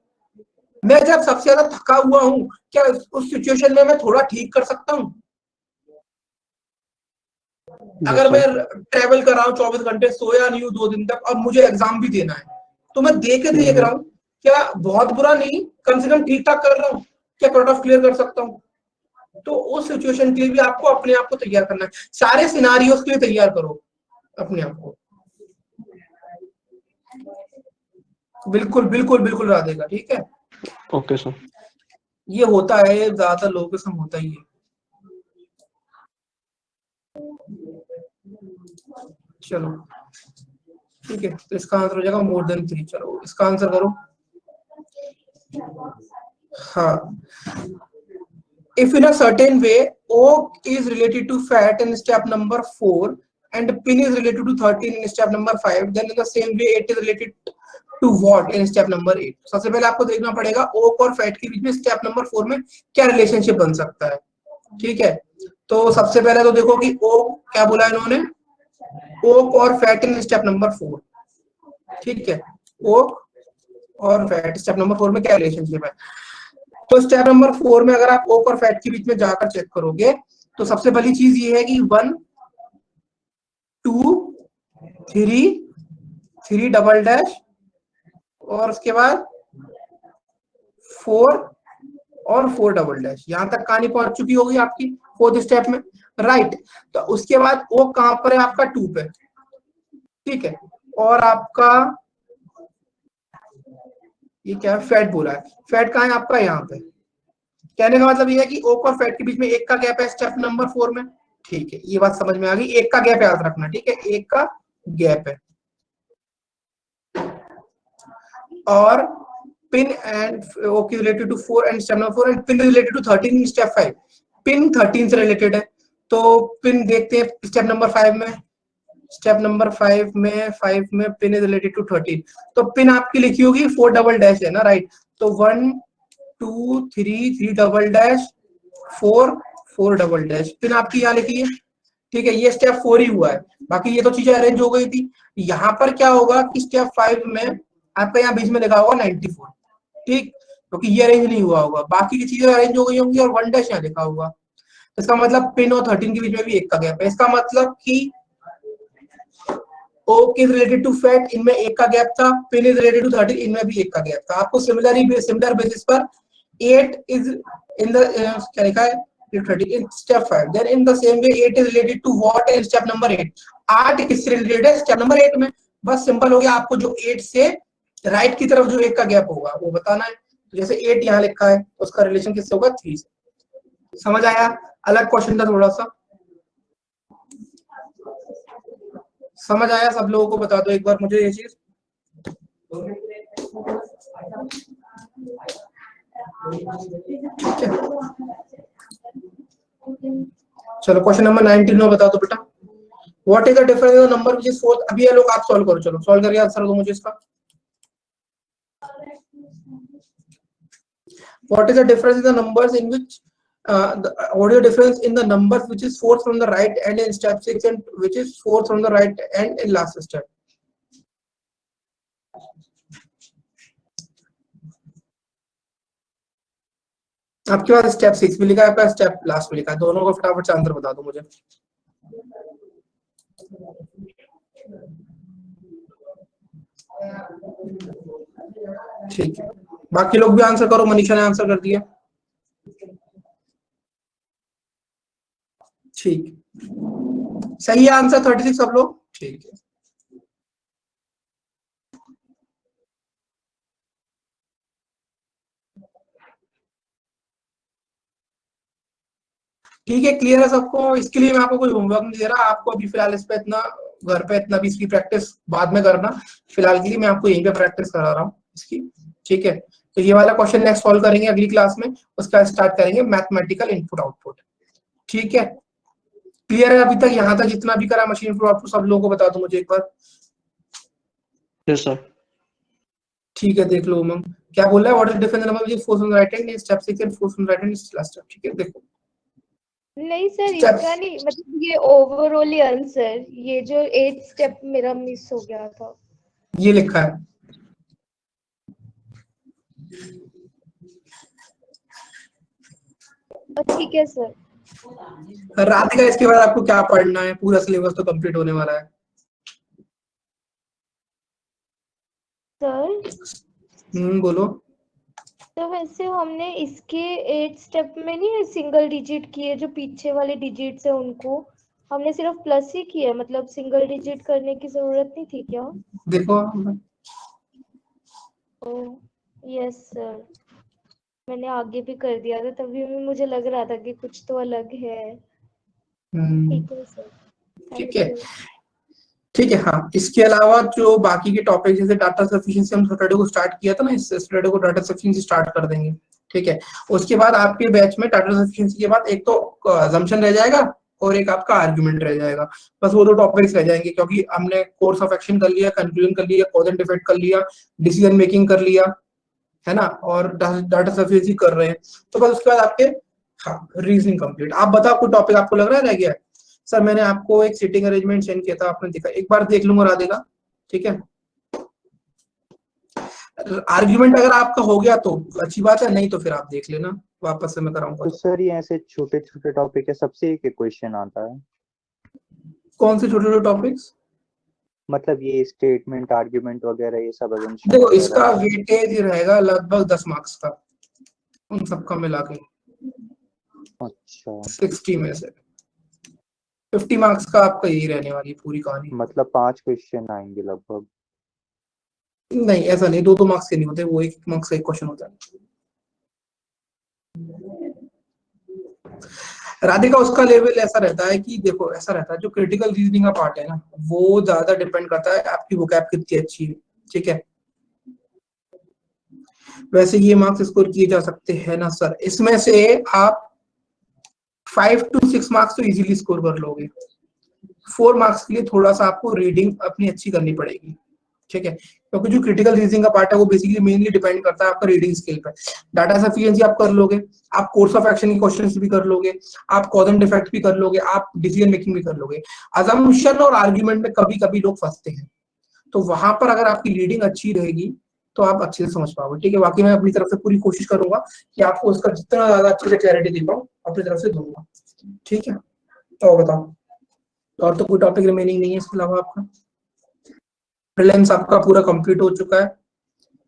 मैं जब सबसे ज्यादा थका हुआ हूँ, क्या उस सिचुएशन में मैं थोड़ा ठीक कर सकता हूँ? अगर मैं ट्रेवल कर रहा हूँ 24 घंटे, सोया नहीं हूँ 2 दिन तक, अब मुझे एग्जाम भी देना है, तो मैं देख रहा हूँ, क्या बहुत बुरा नहीं, कम से कम ठीक ठाक कर रहा हूँ, क्या कट ऑफ क्लियर कर सकता हूँ? तो उस सिचुएशन के लिए भी आपको अपने आप को तैयार करना है, सारे सिनारियोस के लिए तैयार करो अपने आप को। बिल्कुल बिल्कुल बिल्कुल राधेगा, ठीक है। Okay sir. ये होता है, ज्यादातर लोगों के साथ होता ही है। चलो ठीक है, तो इसका आंसर हो जाएगा मोर देन 3। चलो इसका आंसर करो। हाँ, if in a certain way oak is related to fat in step number 4 and pin is related to 13 in step number 5, then in the same way it is related to what in step number 8। सबसे पहले आपको देखना पड़ेगा okay और fat के बीच में step number 4 में क्या रिलेशनशिप बन सकता है, ठीक है। तो सबसे पहले तो देखो कि ओक क्या बोला इन्होंने, ओक और फैट इन स्टेप नंबर 4, ठीक है, ओक और फैट स्टेप नंबर 4 में क्या रिलेशनशिप है। तो स्टेप नंबर 4 में अगर आप ओक और फैट के बीच में जाकर चेक करोगे तो सबसे पहली चीज ये है कि 1 2 3 डबल डैश और उसके बाद 4 और 4 डबल डैश, यहां तक कहानी पहुंच चुकी होगी आपकी 4th स्टेप में, राइट। तो उसके बाद ओक कहां पर है आपका 2 पे, ठीक है, और आपका ये क्या है, फैट बोला है, फैट कहां है आपका यहाँ पे। कहने का मतलब ये है कि ओक और फैट के बीच में 1 का गैप है स्टेप नंबर 4 में, ठीक है, ये बात समझ में आ गई। 1 का गैप याद रखना, ठीक है, 1 का गैप है। और pin and oak is related to 4 and step number 4 and pin related to 13 in step 5, pin 13 से रिलेटेड है, तो पिन देखते हैं स्टेप नंबर 5 में स्टेप नंबर 5 में पिन इज रिलेटेड टू 13, तो पिन आपकी लिखी होगी 4 डबल डैश है ना, राइट। तो 1 2 3 3 double dash 4 4 double dash, pin आपकी यहाँ लिखी है, ठीक है। ये स्टेप 4 ही हुआ है, बाकी ये तो चीजें अरेंज हो गई थी। यहाँ पर क्या होगा कि स्टेप 5 में आपका यहाँ बीच में लिखा होगा 94, ठीक, क्योंकि ये अरेंज नहीं हुआ होगा, बाकी की चीजें अरेंज हो गई होंगी और 1 डैश यहाँ लिखा होगा। इसका मतलब पिन और 13 के बीच में भी 1 का गैप है, इसका मतलब कि oak is related to fat, इनमें 1 का गैप था, पिन इज रिलेटेड टू 13, इनमें भी 1 का गैप था। आपको सिमिलर बेसिस पर 8 इज इन द क्या लिखा है 30 in step 5, then in the same way 8 is related to what in step number 8, 8 किससे रिलेटेड है स्टेप नंबर 8 में। बस सिंपल हो गया, आपको जो 8 से राइट की तरफ जो 1 का गैप होगा वो बताना है। तो जैसे 8 यहाँ लिखा है, उसका रिलेशन किससे होगा 3 से। समझ आया? अलग क्वेश्चन था थोड़ा सा, समझ आया सब लोगों को? बता दो एक बार मुझे ये चीज। ठीक है, चलो क्वेश्चन नंबर 19 बता दो बेटा। What is the difference in the number which is fourth? अभी ये लोग आप सॉल्व करो, चलो सॉल्व करके आंसर दो मुझे इसका। What is the difference in the numbers in which what is the difference in the numbers which is fourth from the right end in step 6 and which is fourth from the right end in last step? आपके पास step 6 भी लिखा है, आपका step last में लिखा है, दोनों को फटाफट से आंसर बता दो मुझे। ठीक है, बाकी लोग भी आंसर करो। मनीषा ने आंसर कर दिया, ठीक, सही है आंसर 36 सब लोग, ठीक है। ठीक है, क्लियर है सबको? इसके लिए मैं आपको कोई होमवर्क नहीं दे रहा, आपको अभी फिलहाल इस पे इतना घर पे इतना भी इसकी प्रैक्टिस बाद में करना, फिलहाल के लिए मैं आपको यहीं पे प्रैक्टिस करा रहा हूँ इसकी, ठीक है। तो ये वाला क्वेश्चन नेक्स्ट सॉल्व करेंगे अगली क्लास में, उसका स्टार्ट करेंगे मैथमेटिकल इनपुट आउटपुट, ठीक है। क्लियर है अभी तक? यहाँ तक जितना भी करा मशीन इनपुट आउटपुट सब लोगों को बता दो मुझे एक बार। Yes sir. ठीक है, देख लो उमंग क्या बोल रहा है। What is difference number which is fourth from the right hand in step 6 and fourth from the right hand in last step, ठीक है। देखो नहीं सर, इसका नहीं, मतलब ये ओवरऑल ही आंसर, ये जो 8 स्टेप मेरा मिस हो गया था, ये लिखा है। ठीक है सर। राधिका, इसके बाद आपको क्या पढ़ना है? पूरा सिलेबस तो कंप्लीट होने वाला है सर। बोलो। तो वैसे हमने इसके 8 स्टेप में नहीं सिंगल डिजिट किए, जो पीछे वाले डिजिट्स है उनको हमने सिर्फ प्लस ही किया, मतलब सिंगल डिजिट करने की जरूरत नहीं थी क्या? देखो यस सर, मैंने आगे भी कर दिया था, तभी मुझे लग रहा था कि कुछ तो अलग है। ठीक है सर, ठीक है, ठीक है। हाँ, इसके अलावा जो बाकी के टॉपिक जैसे डाटा सफिशिएंसी हम सैटरडे को स्टार्ट किया था ना, इस सैटरडे को डाटा सफिशिएंसी स्टार्ट कर देंगे, ठीक है। उसके बाद आपके बैच में डाटा सफिशिएंसी के बाद एक तो अजम्पशन रह जाएगा और एक आपका आर्गुमेंट रह जाएगा, बस वो दो टॉपिक्स रह जाएंगे, क्योंकि हमने कोर्स ऑफ एक्शन कर लिया, कंक्लूजन कर लिया, कॉज एंड इफेक्ट कर लिया, डिसीजन मेकिंग कर लिया, है ना, और डाटा सफिशिएंसी कर रहे हैं, तो बस उसके बाद आपके हाँ रीजनिंग कंप्लीट। आप बताओ कोई टॉपिक आपको लग रहा है रह गया है? सर मैंने आपको एक सीटिंग अरेंजमेंट सेंड किया था, आपने देखा? एक बार देख लूंगा राधिका, ठीक है। आर्ग्यूमेंट अगर आपका हो गया तो अच्छी बात है, नहीं तो फिर आप देख लेना, वापस से मैं कराऊंगा। तो सर ये ऐसे छोटे छोटे टॉपिक है, सबसे एक क्वेश्चन आता है। कौन से छोटे छोटे टॉपिक्स? मतलब ये स्टेटमेंट, आर्ग्यूमेंट वगैरह ये सब assumption देखो वगैरह। इसका वेटेज रहेगा लगभग 10 मार्क्स का, उन सबका मिला के। अच्छा, 60 में से 50 मार्क्स का आपका यही रहने वाली पूरी कहानी। मतलब 5 क्वेश्चन आएंगे लगभग। नहीं ऐसा नहीं, 2-2 मार्क्स के नहीं होते, वो 1 मार्क्स का एक क्वेश्चन होता है। राधिका उसका लेवल ऐसा रहता है कि देखो ऐसा रहता है, जो क्रिटिकल रीजनिंग का पार्ट है ना, वो ज्यादा डिपेंड करता है आपकी वोकैब कितनी अच्छी है, ठीक है। वैसे ये मार्क्स स्कोर किए जा सकते हैं ना सर, इसमें से आप 5 to 6 मार्क्स तो इजीली स्कोर कर लोगे, 4 मार्क्स के लिए थोड़ा सा आपको रीडिंग अपनी अच्छी करनी पड़ेगी, ठीक है, क्योंकि जो क्रिटिकल रीजनिंग का पार्ट है वो बेसिकली मेनली डिपेंड करता है आपका रीडिंग स्किल पर। डाटा सफिशिएंसी आप कर लोगे, आप कोर्स ऑफ एक्शन के क्वेश्चंस भी कर लोगे, आप कॉज एंड इफेक्ट भी कर लोगे, आप डिसीजन मेकिंग भी कर लोगे। अजम्पशन और आर्ग्यूमेंट में कभी कभी लोग फंसते हैं, तो वहां पर अगर आपकी रीडिंग अच्छी रहेगी तो आप अच्छे से समझ पाओगे, ठीक है। बाकी मैं अपनी तरफ से पूरी कोशिश करूंगा कि आपको उसका जितना ज्यादा अच्छे से क्लैरिटी दे पाऊँ अपनी तरफ से दूंगा, ठीक है। तो बताओ, और तो कोई टॉपिक रिमेनिंग नहीं है इसके अलावा आपका? प्रीलिम्स आपका पूरा कंप्लीट हो चुका है,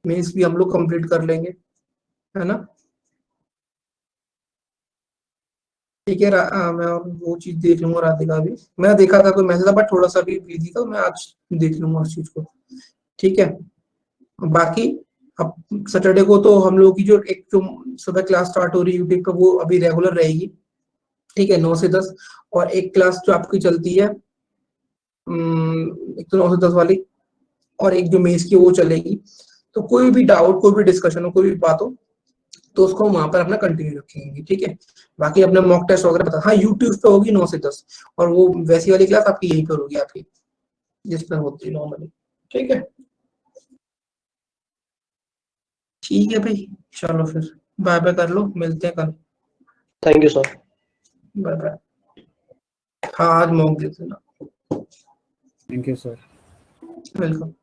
मेंस भी हम लोग कंप्लीट कर लेंगे, है ना, ठीक है। मैं और वो चीज देख लूंगा राधिका भी, मैं देखा था कोई मैसेज था बट थोड़ा सा भी बिजी था, मैं आज देख लूंगा उस चीज को, ठीक है। बाकी अब सैटरडे को तो हम लोगों की जो एक जो सुबह क्लास स्टार्ट हो रही है यूट्यूब पे वो अभी रेगुलर रहेगी, ठीक है, 9 से 10, और एक क्लास जो आपकी चलती है एक तो 9 से 10 वाली, और एक जो मेस की वो चलेगी। तो कोई भी डाउट, कोई भी डिस्कशन हो, कोई भी बात हो तो उसको वहां पर अपना कंटिन्यू रखेंगे, ठीक है। बाकी अपने मॉक टेस्ट वगैरह बता, हाँ यूट्यूब पे होगी 9 से 10, और वो वैसी वाली क्लास आपकी यहीं पर होगी आपकी जिस पर होती है नॉर्मली, ठीक है। ठीक है भाई, चलो फिर बाय बाय कर लो, मिलते हैं कल। Thank you sir. Bye bye. हाँ आज मॉक दे देना। Thank you sir. वेलकम।